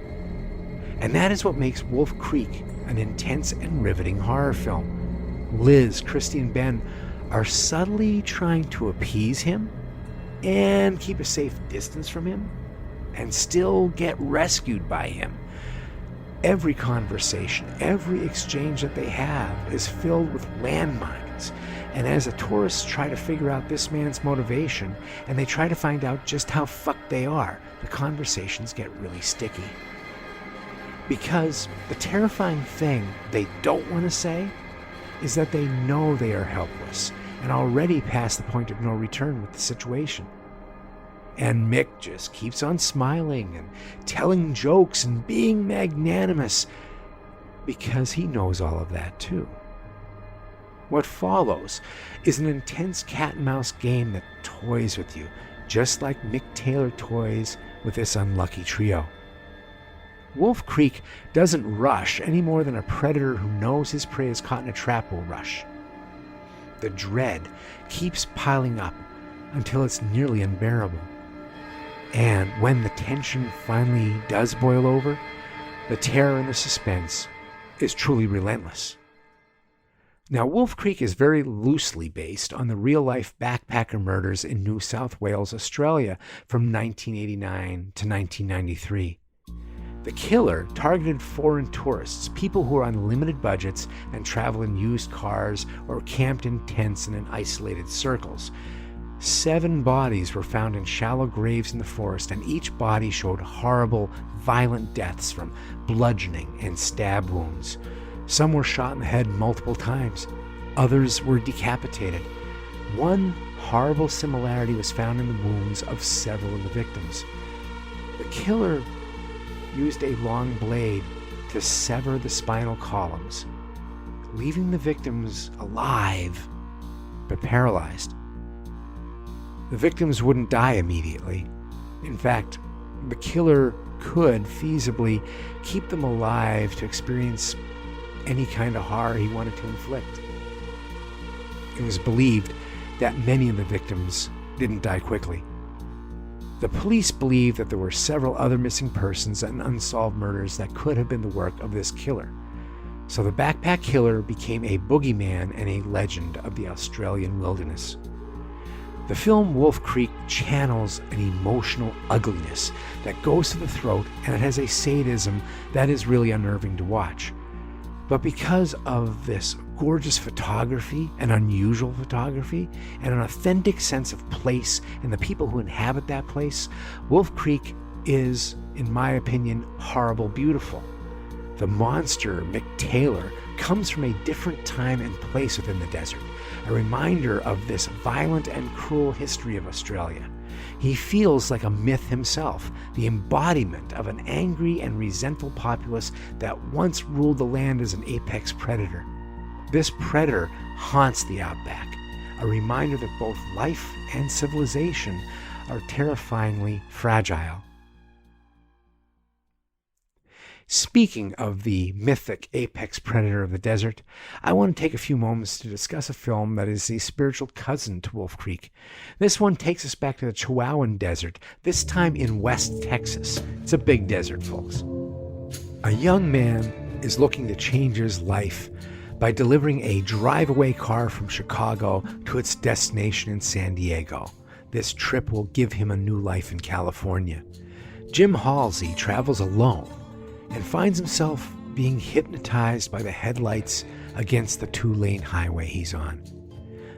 And that is what makes Wolf Creek an intense and riveting horror film. Liz, Christy, and Ben are subtly trying to appease him and keep a safe distance from him and still get rescued by him. Every conversation, every exchange that they have is filled with landmines. And as the tourists try to figure out this man's motivation and they try to find out just how fucked they are, the conversations get really sticky. Because the terrifying thing they don't want to say is that they know they are helpless and already past the point of no return with the situation. And Mick just keeps on smiling and telling jokes and being magnanimous because he knows all of that too. What follows is an intense cat-and-mouse game that toys with you, just like Mick Taylor toys with this unlucky trio. Wolf Creek doesn't rush any more than a predator who knows his prey is caught in a trap will rush. The dread keeps piling up until it's nearly unbearable. And when the tension finally does boil over, the terror and the suspense is truly relentless. Now, Wolf Creek is very loosely based on the real-life backpacker murders in New South Wales, Australia from 1989 to 1993. The killer targeted foreign tourists, people who are on limited budgets and travel in used cars or camped in tents and in isolated circles. 7 bodies were found in shallow graves in the forest, and each body showed horrible, violent deaths from bludgeoning and stab wounds. Some were shot in the head multiple times. Others were decapitated. One horrible similarity was found in the wounds of several of the victims. The killer used a long blade to sever the spinal columns, leaving the victims alive but paralyzed. The victims wouldn't die immediately. In fact, the killer could feasibly keep them alive to experience any kind of horror he wanted to inflict. It was believed that many of the victims didn't die quickly. The police believe that there were several other missing persons and unsolved murders that could have been the work of this killer. So the backpack killer became a boogeyman and a legend of the Australian wilderness. The film Wolf Creek channels an emotional ugliness that goes to the throat, and it has a sadism that is really unnerving to watch. But because of this gorgeous photography, an unusual photography, and an authentic sense of place and the people who inhabit that place, Wolf Creek is, in my opinion, horrible beautiful. The monster, Mick Taylor, comes from a different time and place within the desert, a reminder of this violent and cruel history of Australia. He feels like a myth himself, the embodiment of an angry and resentful populace that once ruled the land as an apex predator. This predator haunts the outback, a reminder that both life and civilization are terrifyingly fragile. Speaking of the mythic apex predator of the desert, I want to take a few moments to discuss a film that is the spiritual cousin to Wolf Creek. This one takes us back to the Chihuahuan Desert, this time in West Texas. It's a big desert, folks. A young man is looking to change his life by delivering a drive-away car from Chicago to its destination in San Diego. This trip will give him a new life in California. Jim Halsey travels alone and finds himself being hypnotized by the headlights against the 2-lane highway he's on.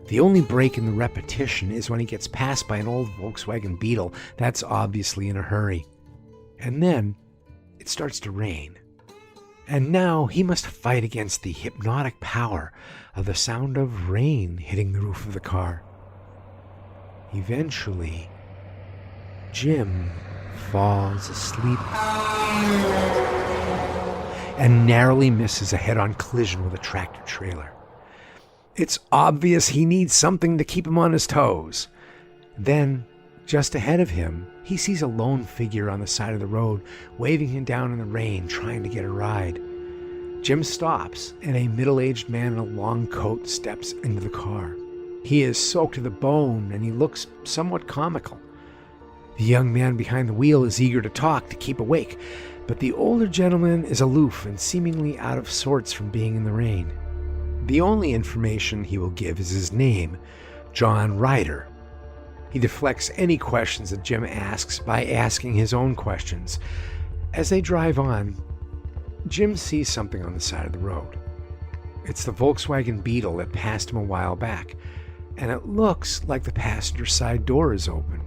The only break in the repetition is when he gets passed by an old Volkswagen Beetle that's obviously in a hurry. And then it starts to rain. And now he must fight against the hypnotic power of the sound of rain hitting the roof of the car. Eventually, Jim falls asleep and narrowly misses a head-on collision with a tractor-trailer. It's obvious he needs something to keep him on his toes. Then, just ahead of him, he sees a lone figure on the side of the road, waving him down in the rain, trying to get a ride. Jim stops, and a middle-aged man in a long coat steps into the car. He is soaked to the bone, and he looks somewhat comical. The young man behind the wheel is eager to talk to keep awake, but the older gentleman is aloof and seemingly out of sorts from being in the rain. The only information he will give is his name, John Ryder. He deflects any questions that Jim asks by asking his own questions. As they drive on, Jim sees something on the side of the road. It's the Volkswagen Beetle that passed him a while back, and it looks like the passenger side door is open.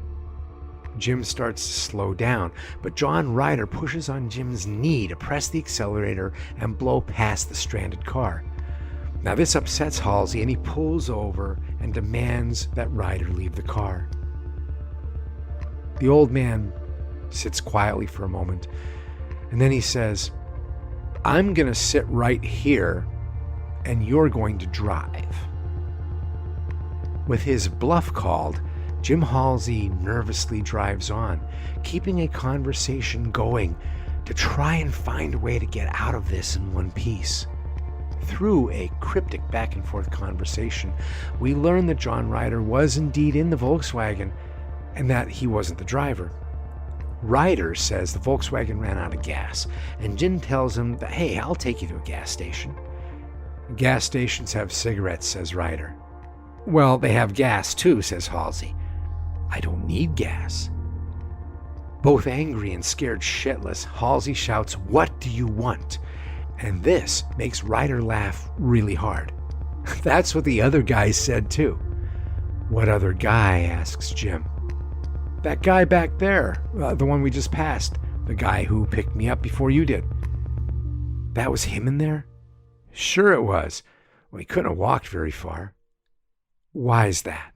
Jim starts to slow down, but John Ryder pushes on Jim's knee to press the accelerator and blow past the stranded car. Now this upsets Halsey, and he pulls over and demands that Ryder leave the car. The old man sits quietly for a moment, and then he says, "I'm going to sit right here, and you're going to drive." With his bluff called, Jim Halsey nervously drives on, keeping a conversation going to try and find a way to get out of this in one piece. Through a cryptic back-and-forth conversation, we learn that John Ryder was indeed in the Volkswagen and that he wasn't the driver. Ryder says the Volkswagen ran out of gas, and Jim tells him that, "Hey, I'll take you to a gas station." "Gas stations have cigarettes," says Ryder. "Well, they have gas too," says Halsey. "I don't need gas." Both angry and scared shitless, Halsey shouts, "What do you want?" And this makes Ryder laugh really hard. That's what the other guy said too. "What other guy?" asks Jim. "That guy back there, the one we just passed. The guy who picked me up before you did." "That was him in there?" "Sure it was. Well, he couldn't have walked very far." "Why's that?"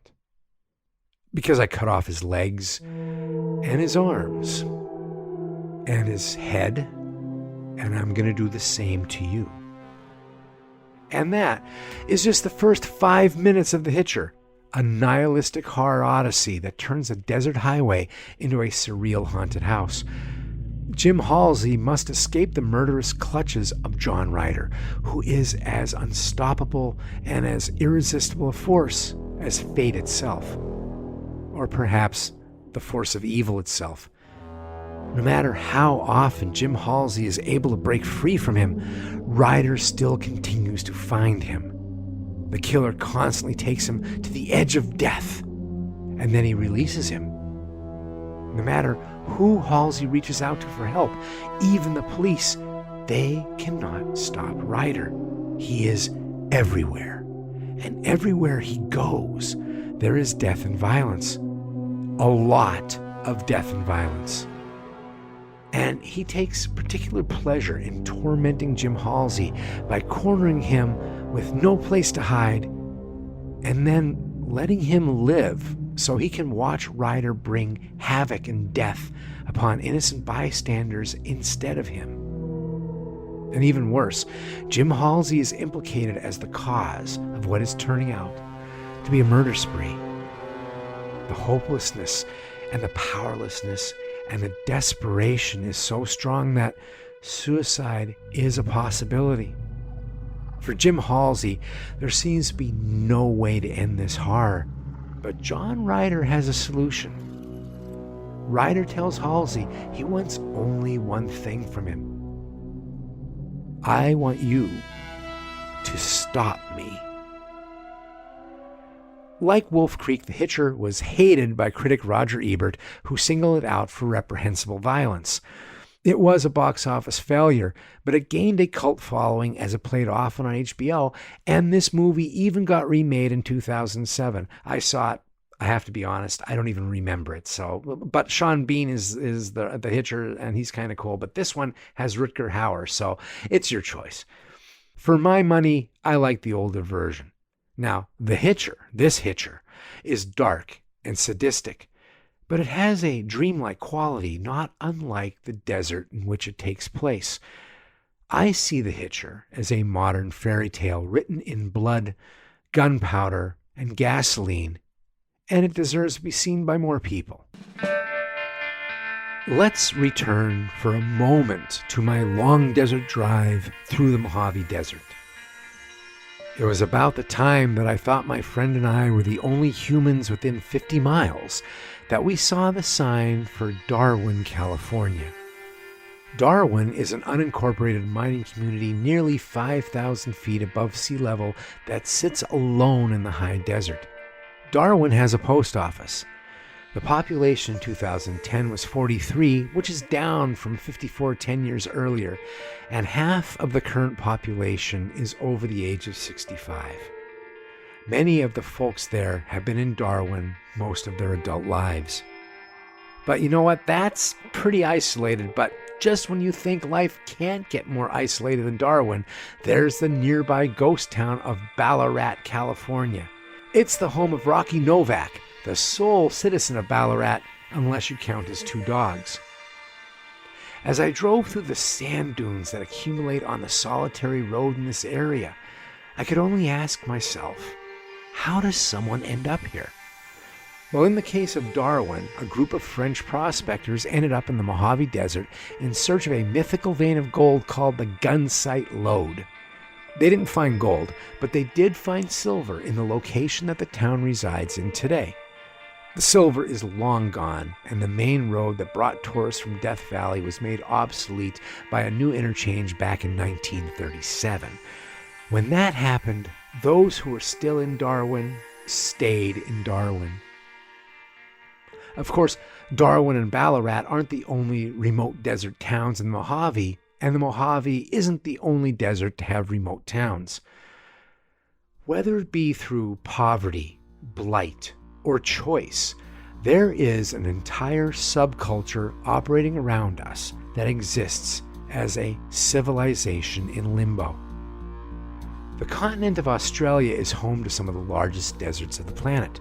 "Because I cut off his legs and his arms and his head, and I'm going to do the same to you." And that is just the first 5 minutes of The Hitcher, a nihilistic horror odyssey that turns a desert highway into a surreal haunted house. Jim Halsey must escape the murderous clutches of John Ryder, who is as unstoppable and as irresistible a force as fate itself. Or perhaps the force of evil itself. No matter how often Jim Halsey is able to break free from him, Ryder still continues to find him. The killer constantly takes him to the edge of death, and then he releases him. No matter who Halsey reaches out to for help, even the police, they cannot stop Ryder. He is everywhere, and everywhere he goes, there is death and violence. A lot of death and violence. And he takes particular pleasure in tormenting Jim Halsey by cornering him with no place to hide, and then letting him live so he can watch Ryder bring havoc and death upon innocent bystanders instead of him. And even worse, Jim Halsey is implicated as the cause of what is turning out to be a murder spree. The hopelessness and the powerlessness and the desperation is so strong that suicide is a possibility. For Jim Halsey, there seems to be no way to end this horror, but John Ryder has a solution. Ryder tells Halsey he wants only one thing from him. "I want you to stop me." Like Wolf Creek, The Hitcher was hated by critic Roger Ebert, who singled it out for reprehensible violence. It was a box office failure, but it gained a cult following as it played often on HBO, and this movie even got remade in 2007. I saw it. I have to be honest, I don't even remember it. But Sean Bean is the Hitcher, and he's kind of cool. But this one has Rutger Hauer, so it's your choice. For my money, I like the older version. Now, this Hitcher, is dark and sadistic, but it has a dreamlike quality not unlike the desert in which it takes place. I see The Hitcher as a modern fairy tale written in blood, gunpowder, and gasoline, and it deserves to be seen by more people. Let's return for a moment to my long desert drive through the Mojave Desert. It was about the time that I thought my friend and I were the only humans within 50 miles that we saw the sign for Darwin, California. Darwin is an unincorporated mining community nearly 5,000 feet above sea level that sits alone in the high desert. Darwin has a post office. The population in 2010 was 43, which is down from 54 10 years earlier, and half of the current population is over the age of 65. Many of the folks there have been in Darwin most of their adult lives. But you know what? That's pretty isolated, but just when you think life can't get more isolated than Darwin, there's the nearby ghost town of Ballarat, California. It's the home of Rocky Novak, the sole citizen of Ballarat, unless you count his 2 dogs. As I drove through the sand dunes that accumulate on the solitary road in this area, I could only ask myself, how does someone end up here? Well, in the case of Darwin, a group of French prospectors ended up in the Mojave Desert in search of a mythical vein of gold called the Gunsight Lode. They didn't find gold, but they did find silver in the location that the town resides in today. The silver is long gone, and the main road that brought tourists from Death Valley was made obsolete by a new interchange back in 1937. When that happened, those who were still in Darwin stayed in Darwin. Of course, Darwin and Ballarat aren't the only remote desert towns in the Mojave, and the Mojave isn't the only desert to have remote towns. Whether it be through poverty, blight, or choice, there is an entire subculture operating around us that exists as a civilization in limbo. The continent of Australia is home to some of the largest deserts of the planet.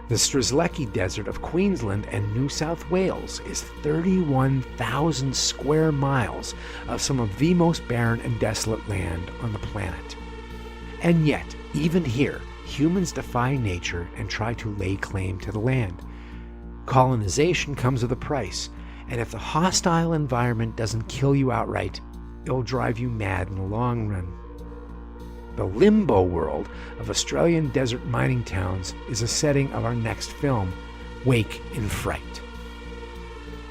The Strzelecki Desert of Queensland and New South Wales is 31,000 square miles of some of the most barren and desolate land on the planet. And yet, even here, humans defy nature and try to lay claim to the land. Colonization comes with a price, and if the hostile environment doesn't kill you outright, it'll drive you mad in the long run. The limbo world of Australian desert mining towns is a setting of our next film, Wake in Fright.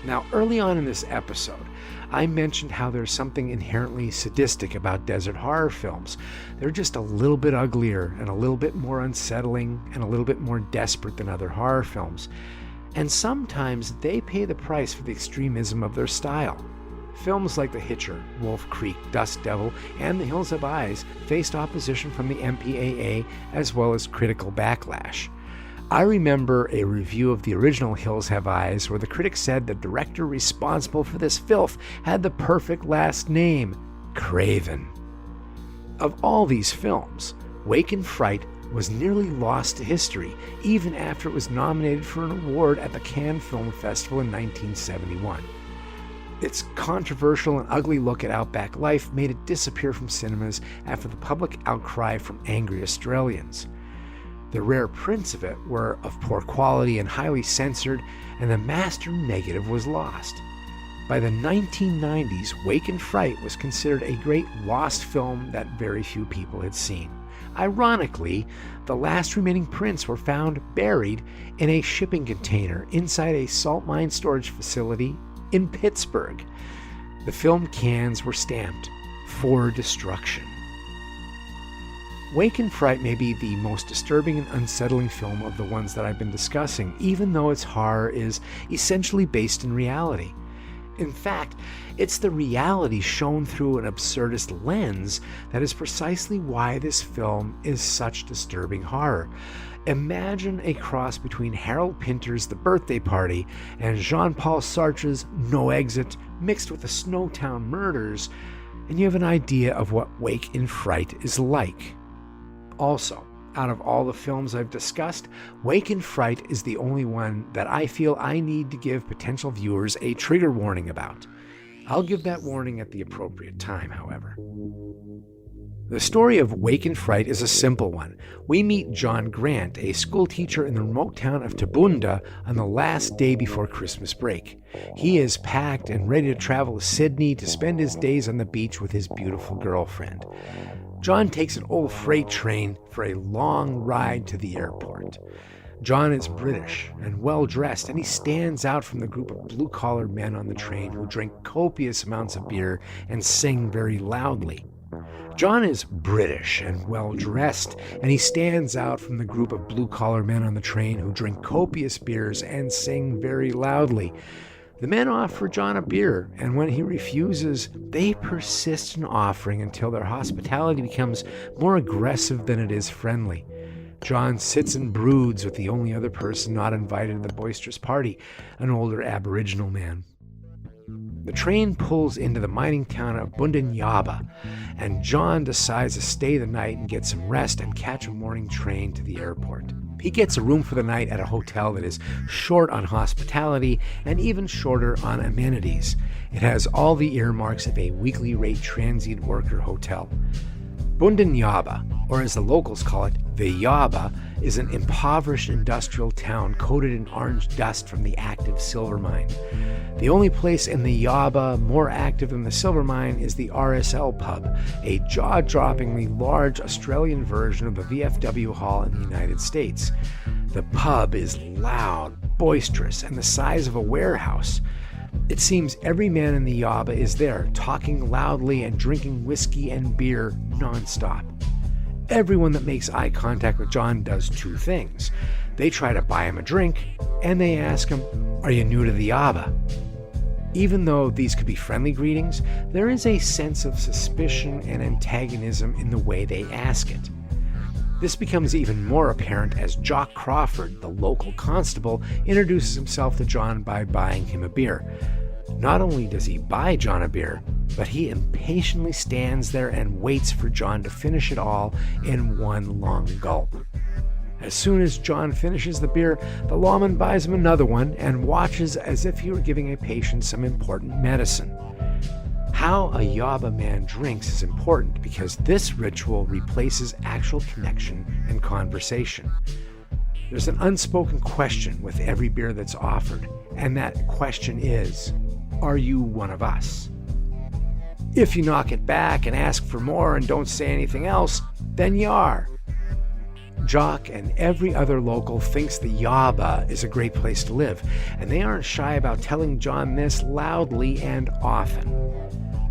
Now, early on in this episode, I mentioned how there's something inherently sadistic about desert horror films. They're just a little bit uglier and a little bit more unsettling and a little bit more desperate than other horror films. And sometimes they pay the price for the extremism of their style. Films like The Hitcher, Wolf Creek, Dust Devil, and The Hills Have Eyes faced opposition from the MPAA as well as critical backlash. I remember a review of the original Hills Have Eyes where the critic said the director responsible for this filth had the perfect last name, Craven. Of all these films, Wake in Fright was nearly lost to history, even after it was nominated for an award at the Cannes Film Festival in 1971. Its controversial and ugly look at outback life made it disappear from cinemas after the public outcry from angry Australians. The rare prints of it were of poor quality and highly censored, and the master negative was lost. By the 1990s, Wake in Fright was considered a great lost film that very few people had seen. Ironically, the last remaining prints were found buried in a shipping container inside a salt mine storage facility in Pittsburgh. The film cans were stamped, "For Destruction." Wake in Fright may be the most disturbing and unsettling film of the ones that I've been discussing, even though its horror is essentially based in reality. In fact, it's the reality shown through an absurdist lens that is precisely why this film is such disturbing horror. Imagine a cross between Harold Pinter's The Birthday Party and Jean-Paul Sartre's No Exit mixed with the Snowtown Murders, and you have an idea of what Wake in Fright is like. Also, out of all the films I've discussed, Wake in Fright is the only one that I feel I need to give potential viewers a trigger warning about. I'll give that warning at the appropriate time, however. The story of Wake and Fright is a simple one. We meet John Grant, a school teacher in the remote town of Tabunda, on the last day before Christmas break. He is packed and ready to travel to Sydney to spend his days on the beach with his beautiful girlfriend. John takes an old freight train for a long ride to the airport. John is British and well-dressed, and he stands out from the group of blue-collar men on the train who drink copious amounts of beer and sing very loudly. John is British and well-dressed, and he stands out from the group of blue-collar men on the train who drink copious beers and sing very loudly. The men offer John a beer, and when he refuses, they persist in offering until their hospitality becomes more aggressive than it is friendly. John sits and broods with the only other person not invited to the boisterous party, an older Aboriginal man. The train pulls into the mining town of Bundinyaba, and John decides to stay the night and get some rest and catch a morning train to the airport. He gets a room for the night at a hotel that is short on hospitality and even shorter on amenities. It has all the earmarks of a weekly rate transient worker hotel. Bundinyaba, or as the locals call it, the Yaba, is an impoverished industrial town coated in orange dust from the active silver mine. The only place in the Yaba more active than the silver mine is the RSL pub, a jaw-droppingly large Australian version of the VFW hall in the United States. The pub is loud, boisterous, and the size of a warehouse. It seems every man in the Yaba is there, talking loudly and drinking whiskey and beer nonstop. Everyone that makes eye contact with John does two things. They try to buy him a drink, and they ask him, "Are you new to the Yaba?" Even though these could be friendly greetings, there is a sense of suspicion and antagonism in the way they ask it. This becomes even more apparent as Jock Crawford, the local constable, introduces himself to John by buying him a beer. Not only does he buy John a beer, but he impatiently stands there and waits for John to finish it all in one long gulp. As soon as John finishes the beer, the lawman buys him another one and watches as if he were giving a patient some important medicine. How a Yaba man drinks is important because this ritual replaces actual connection and conversation. There's an unspoken question with every beer that's offered, and that question is, are you one of us? If you knock it back and ask for more and don't say anything else, then you are. Jock and every other local thinks the Yaba is a great place to live, and they aren't shy about telling John this loudly and often.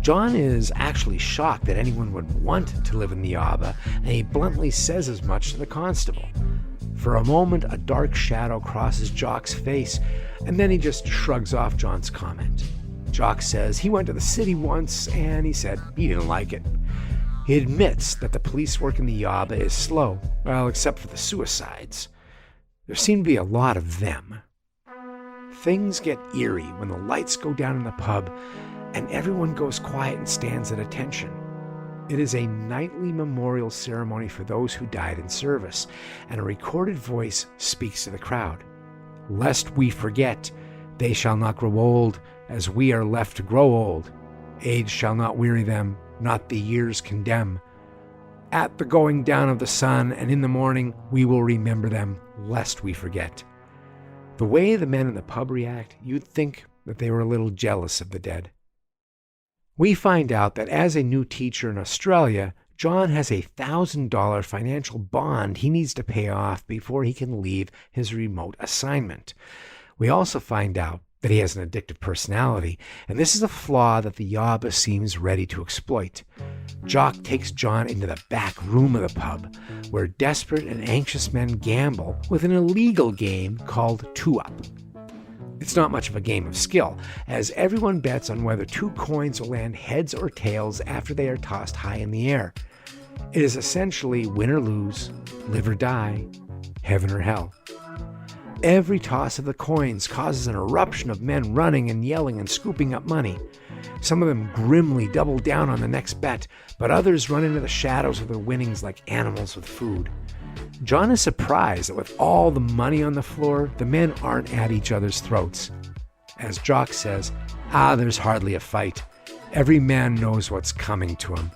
John is actually shocked that anyone would want to live in the Yaba, and he bluntly says as much to the constable. For a moment, a dark shadow crosses Jock's face, and then he just shrugs off John's comment. Jock says he went to the city once, and he said he didn't like it. He admits that the police work in the Yaba is slow, well, except for the suicides. There seem to be a lot of them. Things get eerie when the lights go down in the pub, and everyone goes quiet and stands at attention. It is a nightly memorial ceremony for those who died in service, and a recorded voice speaks to the crowd. "Lest we forget, they shall not grow old, as we are left to grow old. Age shall not weary them, not the years condemn. At the going down of the sun and in the morning, we will remember them, lest we forget." The way the men in the pub react, you'd think that they were a little jealous of the dead. We find out that as a new teacher in Australia, John has a $1,000 financial bond he needs to pay off before he can leave his remote assignment. We also find out that he has an addictive personality, and this is a flaw that the Yaba seems ready to exploit. Jock takes John into the back room of the pub, where desperate and anxious men gamble with an illegal game called two-up. It's not much of a game of skill, as everyone bets on whether two coins will land heads or tails after they are tossed high in the air. It is essentially win or lose, live or die, heaven or hell. Every toss of the coins causes an eruption of men running and yelling and scooping up money. Some of them grimly double down on the next bet, but others run into the shadows of their winnings like animals with food. John is surprised that with all the money on the floor, the men aren't at each other's throats. As Jock says, there's hardly a fight. Every man knows what's coming to him.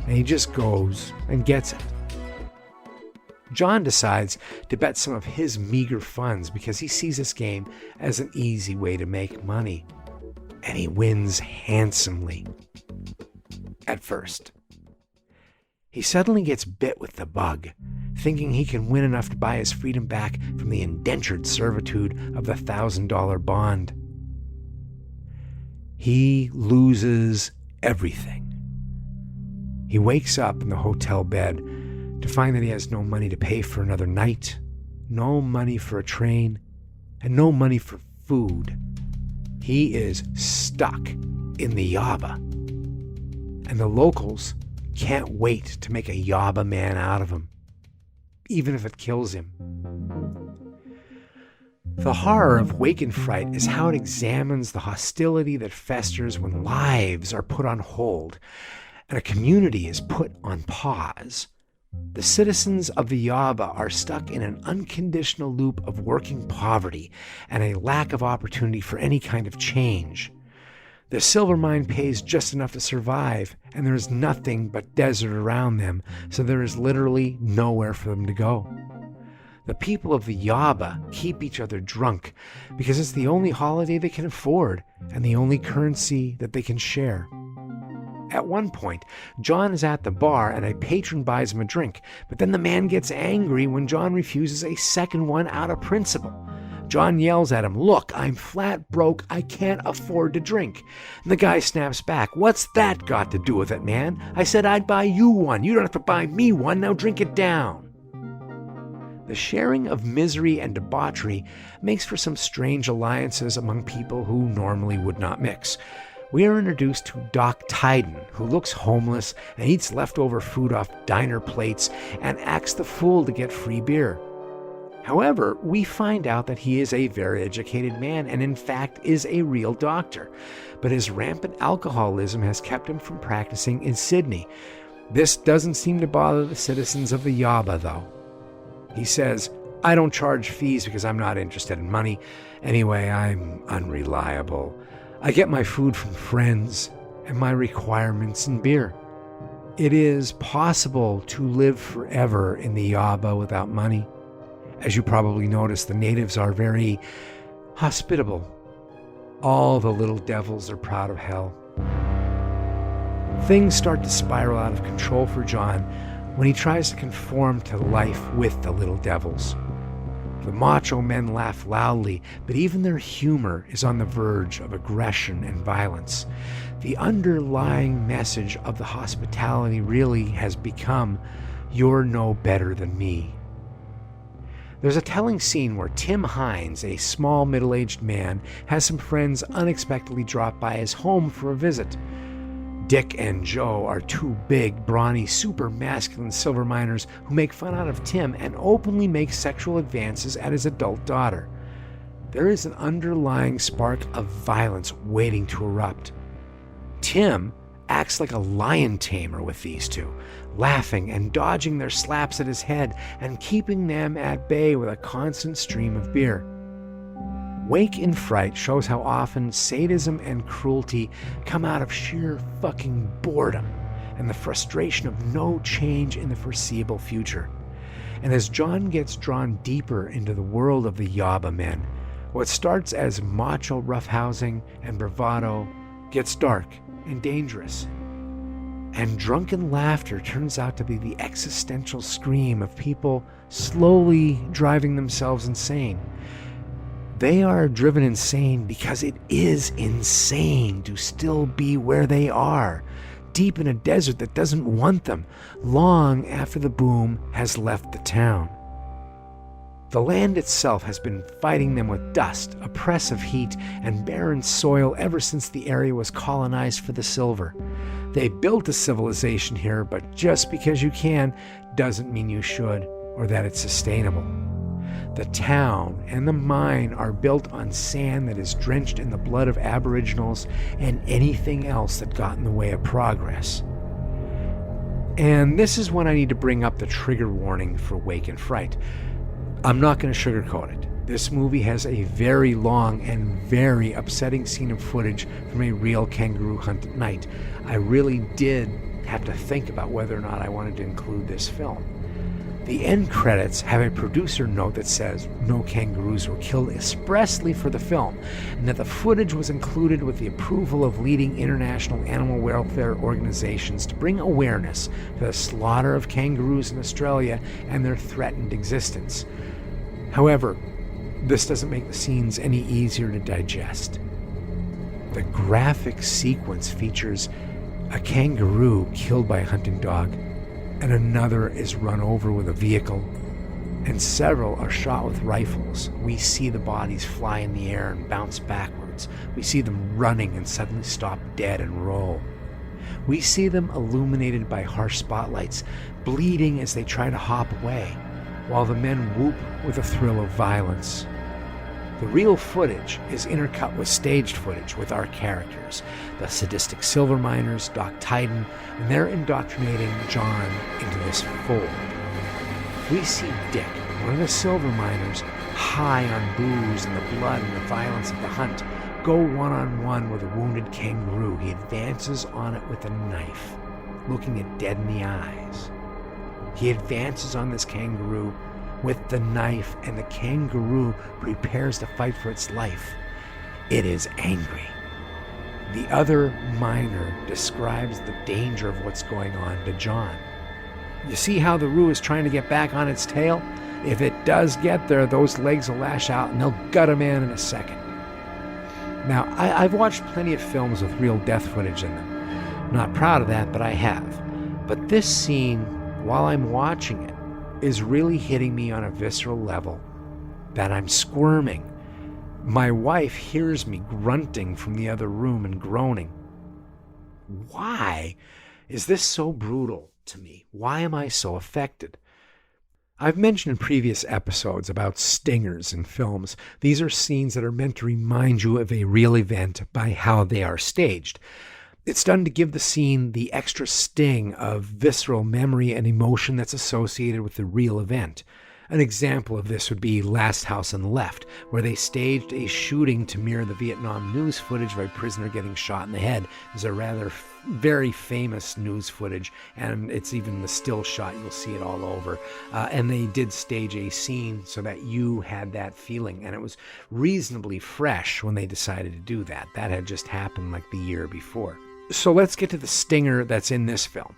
and he just goes and gets it. John decides to bet some of his meager funds because he sees this game as an easy way to make money. And he wins handsomely. At first. He suddenly gets bit with the bug, thinking he can win enough to buy his freedom back from the indentured servitude of the $1,000 bond. He loses everything. He wakes up in the hotel bed to find that he has no money to pay for another night, no money for a train, and no money for food. He is stuck in the Yaba. And the locals can't wait to make a Yaba man out of him, even if it kills him. The horror of Wake and Fright is how it examines the hostility that festers when lives are put on hold and a community is put on pause. The citizens of the Yaba are stuck in an unconditional loop of working poverty and a lack of opportunity for any kind of change. The silver mine pays just enough to survive, and there is nothing but desert around them, so there is literally nowhere for them to go. The people of the Yaba keep each other drunk because it's the only holiday they can afford and the only currency that they can share. At one point, John is at the bar and a patron buys him a drink, but then the man gets angry when John refuses a second one out of principle. John yells at him, "Look, I'm flat broke, I can't afford to drink." And the guy snaps back, "What's that got to do with it, man? I said I'd buy you one. You don't have to buy me one. Now drink it down." The sharing of misery and debauchery makes for some strange alliances among people who normally would not mix. We are introduced to Doc Tyden, who looks homeless and eats leftover food off diner plates and acts the fool to get free beer. However, we find out that he is a very educated man and in fact is a real doctor, but his rampant alcoholism has kept him from practicing in Sydney. This doesn't seem to bother the citizens of the Yaba, though. He says, "I don't charge fees because I'm not interested in money. Anyway, I'm unreliable. I get my food from friends and my requirements in beer." It is possible to live forever in the Yaba without money. As you probably noticed, the natives are very hospitable. All the little devils are proud of hell. Things start to spiral out of control for John when he tries to conform to life with the little devils. The macho men laugh loudly, but even their humor is on the verge of aggression and violence. The underlying message of the hospitality really has become, "You're no better than me." There's a telling scene where Tim Hines, a small middle-aged man, has some friends unexpectedly drop by his home for a visit. Dick and Joe are two big, brawny, super masculine silver miners who make fun out of Tim and openly make sexual advances at his adult daughter. There is an underlying spark of violence waiting to erupt. Tim acts like a lion tamer with these two, laughing and dodging their slaps at his head and keeping them at bay with a constant stream of beer. Wake in Fright shows how often sadism and cruelty come out of sheer fucking boredom and the frustration of no change in the foreseeable future. And as John gets drawn deeper into the world of the Yaba men, what starts as macho roughhousing and bravado gets dark and dangerous. And drunken laughter turns out to be the existential scream of people slowly driving themselves insane. They are driven insane because it is insane to still be where they are, deep in a desert that doesn't want them, long after the boom has left the town. The land itself has been fighting them with dust, oppressive heat, and barren soil ever since the area was colonized for the silver. They built a civilization here, but just because you can doesn't mean you should, or that it's sustainable. The town and the mine are built on sand that is drenched in the blood of Aboriginals and anything else that got in the way of progress. And this is when I need to bring up the trigger warning for Wake and Fright. I'm not going to sugarcoat it. This movie has a very long and very upsetting scene of footage from a real kangaroo hunt at night. I really did have to think about whether or not I wanted to include this film. The end credits have a producer note that says no kangaroos were killed expressly for the film, and that the footage was included with the approval of leading international animal welfare organizations to bring awareness to the slaughter of kangaroos in Australia and their threatened existence. However, this doesn't make the scenes any easier to digest. The graphic sequence features a kangaroo killed by a hunting dog, and another is run over with a vehicle, and several are shot with rifles. We see the bodies fly in the air and bounce backwards. We see them running and suddenly stop dead and roll. We see them illuminated by harsh spotlights, bleeding as they try to hop away, while the men whoop with a thrill of violence. The real footage is intercut with staged footage with our characters, the sadistic silver miners, Doc Titan, and they're indoctrinating John into this fold. We see Dick, one of the silver miners, high on booze and the blood and the violence of the hunt, go one-on-one with a wounded kangaroo. He advances on it with a knife, looking it dead in the eyes. He advances on this kangaroo with the knife, and the kangaroo prepares to fight for its life. It is angry. The other miner describes the danger of what's going on to John. You see how the roo is trying to get back on its tail? If it does get there, those legs will lash out and they'll gut a man in a second. Now, I've watched plenty of films with real death footage in them. Not proud of that, but I have. But this scene, while I'm watching it, is really hitting me on a visceral level that I'm squirming. My wife hears me grunting from the other room and groaning. Why is this so brutal to me? Why am I so affected? I've mentioned in previous episodes about stingers in films. These are scenes that are meant to remind you of a real event by how they are staged. It's done to give the scene the extra sting of visceral memory and emotion that's associated with the real event. An example of this would be Last House on the Left, where they staged a shooting to mirror the Vietnam news footage of a prisoner getting shot in the head. There's a rather very famous news footage, and it's even the still shot. You'll see it all over. And they did stage a scene so that you had that feeling, and it was reasonably fresh when they decided to do that. That had just happened like the year before. So let's get to the stinger that's in this film.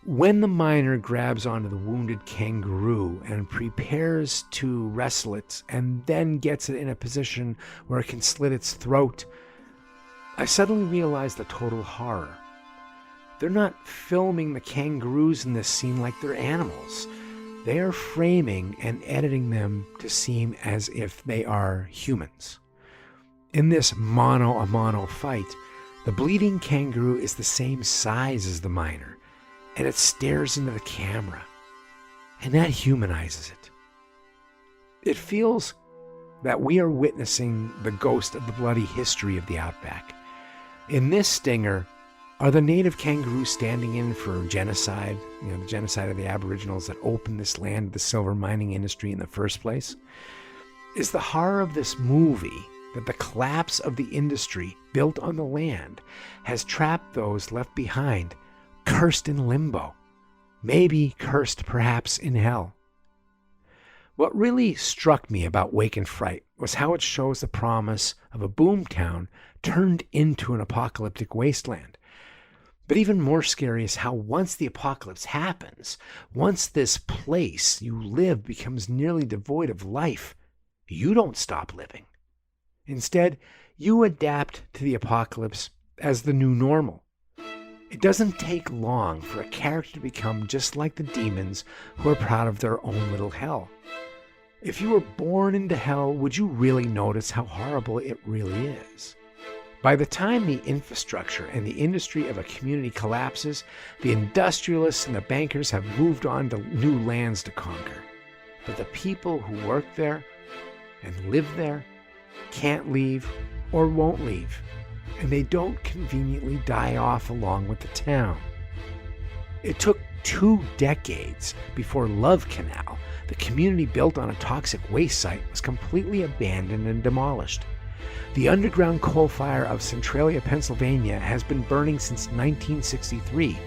When the miner grabs onto the wounded kangaroo and prepares to wrestle it and then gets it in a position where it can slit its throat, I suddenly realize the total horror. They're not filming the kangaroos in this scene like they're animals. They are framing and editing them to seem as if they are humans. In this mano-a-mano fight, the bleeding kangaroo is the same size as the miner, and it stares into the camera, and that humanizes it. It feels that we are witnessing the ghost of the bloody history of the outback. In this stinger, are the native kangaroos standing in for genocide, the genocide of the Aboriginals that opened this land to the silver mining industry in the first place? Is the horror of this movie that the collapse of the industry built on the land has trapped those left behind, cursed in limbo, maybe cursed perhaps in hell? What really struck me about Wake and Fright was how it shows the promise of a boomtown turned into an apocalyptic wasteland. But even more scary is how once the apocalypse happens, once this place you live becomes nearly devoid of life, you don't stop living. Instead, you adapt to the apocalypse as the new normal. It doesn't take long for a character to become just like the demons who are proud of their own little hell. If you were born into hell, would you really notice how horrible it really is? By the time the infrastructure and the industry of a community collapses, the industrialists and the bankers have moved on to new lands to conquer. But the people who work there and live there can't leave or won't leave, and they don't conveniently die off along with the town. It took 2 decades before Love Canal, the community built on a toxic waste site, was completely abandoned and demolished. The underground coal fire of Centralia, Pennsylvania has been burning since 1963,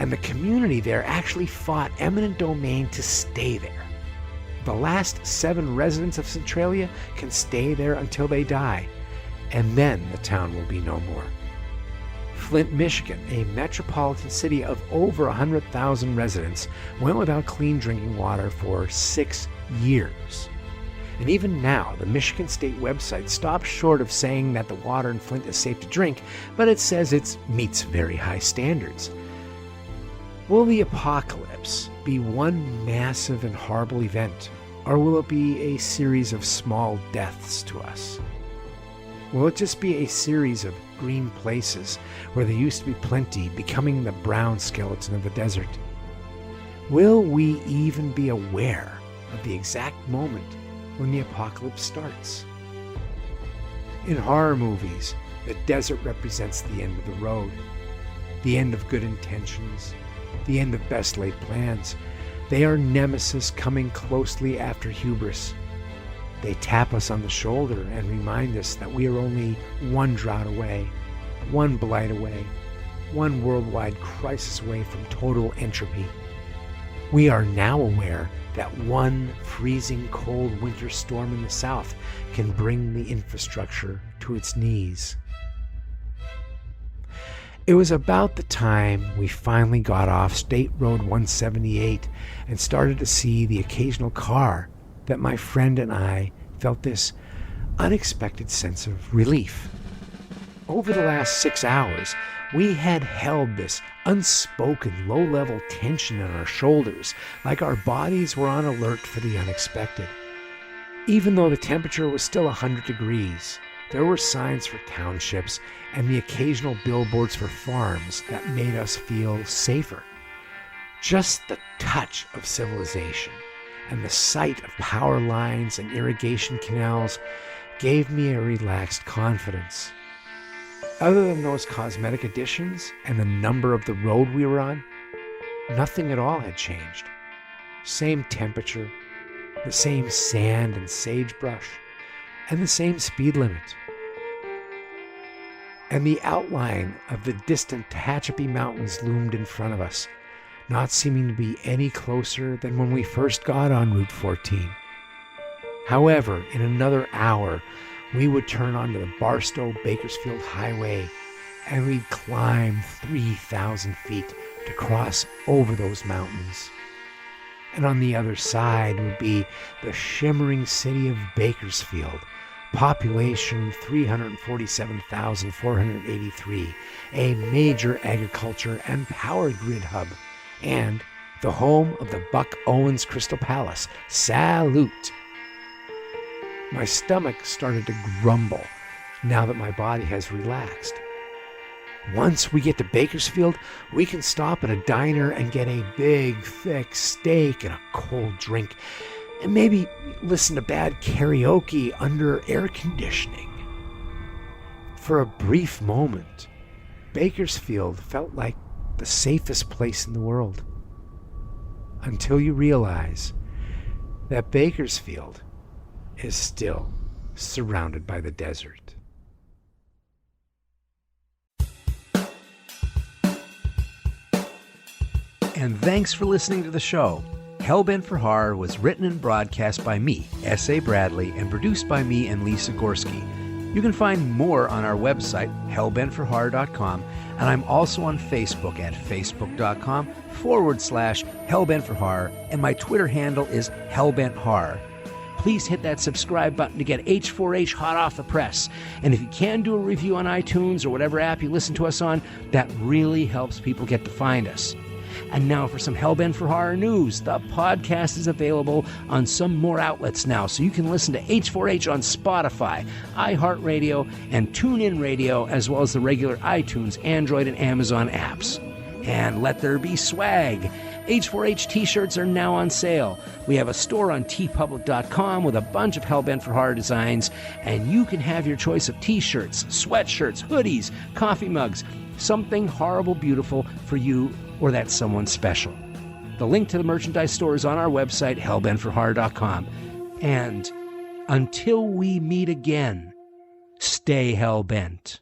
and the community there actually fought eminent domain to stay there. The last 7 residents of Centralia can stay there until they die, and then the town will be no more. Flint, Michigan, a metropolitan city of over 100,000 residents, went without clean drinking water for 6 years. And even now, the Michigan State website stops short of saying that the water in Flint is safe to drink, but it says it meets very high standards. Will the apocalypse be one massive and horrible event, or will it be a series of small deaths to us? Will it just be a series of green places where there used to be plenty becoming the brown skeleton of the desert? Will we even be aware of the exact moment when the apocalypse starts? In horror movies, the desert represents the end of the road, the end of good intentions, the end of best laid plans. They are nemesis coming closely after hubris. They tap us on the shoulder and remind us that we are only one drought away, one blight away, one worldwide crisis away from total entropy. We are now aware that one freezing cold winter storm in the south can bring the infrastructure to its knees. It was about the time we finally got off State Road 178 and started to see the occasional car that my friend and I felt this unexpected sense of relief. Over the last 6 hours, we had held this unspoken low-level tension on our shoulders, like our bodies were on alert for the unexpected. Even though the temperature was still 100 degrees, there were signs for townships and the occasional billboards for farms that made us feel safer. Just the touch of civilization and the sight of power lines and irrigation canals gave me a relaxed confidence. Other than those cosmetic additions and the number of the road we were on, nothing at all had changed. Same temperature, the same sand and sagebrush, and the same speed limit. And the outline of the distant Tehachapi Mountains loomed in front of us, not seeming to be any closer than when we first got on Route 14. However, in another hour, we would turn onto the Barstow-Bakersfield Highway, and we'd climb 3,000 feet to cross over those mountains. And on the other side would be the shimmering city of Bakersfield, population 347,483, a major agriculture and power grid hub, and the home of the Buck Owens Crystal Palace. Salute! My stomach started to grumble now that my body has relaxed. Once we get to Bakersfield, we can stop at a diner and get a big, thick steak and a cold drink, and maybe listen to bad karaoke under air conditioning. For a brief moment, Bakersfield felt like the safest place in the world. Until you realize that Bakersfield is still surrounded by the desert. And thanks for listening to the show. Hellbent for Horror was written and broadcast by me, S.A. Bradley, and produced by me and Lisa Gorski. You can find more on our website, hellbentforhorror.com, and I'm also on Facebook at facebook.com/hellbentforhorror, and my Twitter handle is hellbenthorror. Please hit that subscribe button to get H4H hot off the press. And if you can do a review on iTunes or whatever app you listen to us on, that really helps people get to find us. And now for some Hellbent for Horror news. The podcast is available on some more outlets now, so you can listen to H4H on Spotify, iHeartRadio, and TuneIn Radio, as well as the regular iTunes, Android, and Amazon apps. And let there be swag. H4H t-shirts are now on sale. We have a store on tpublic.com with a bunch of Hellbent for Horror designs, and you can have your choice of t-shirts, sweatshirts, hoodies, coffee mugs, something horrible beautiful for you or that someone special. The link to the merchandise store is on our website, hellbentforhorror.com. And until we meet again, stay stay hellbent.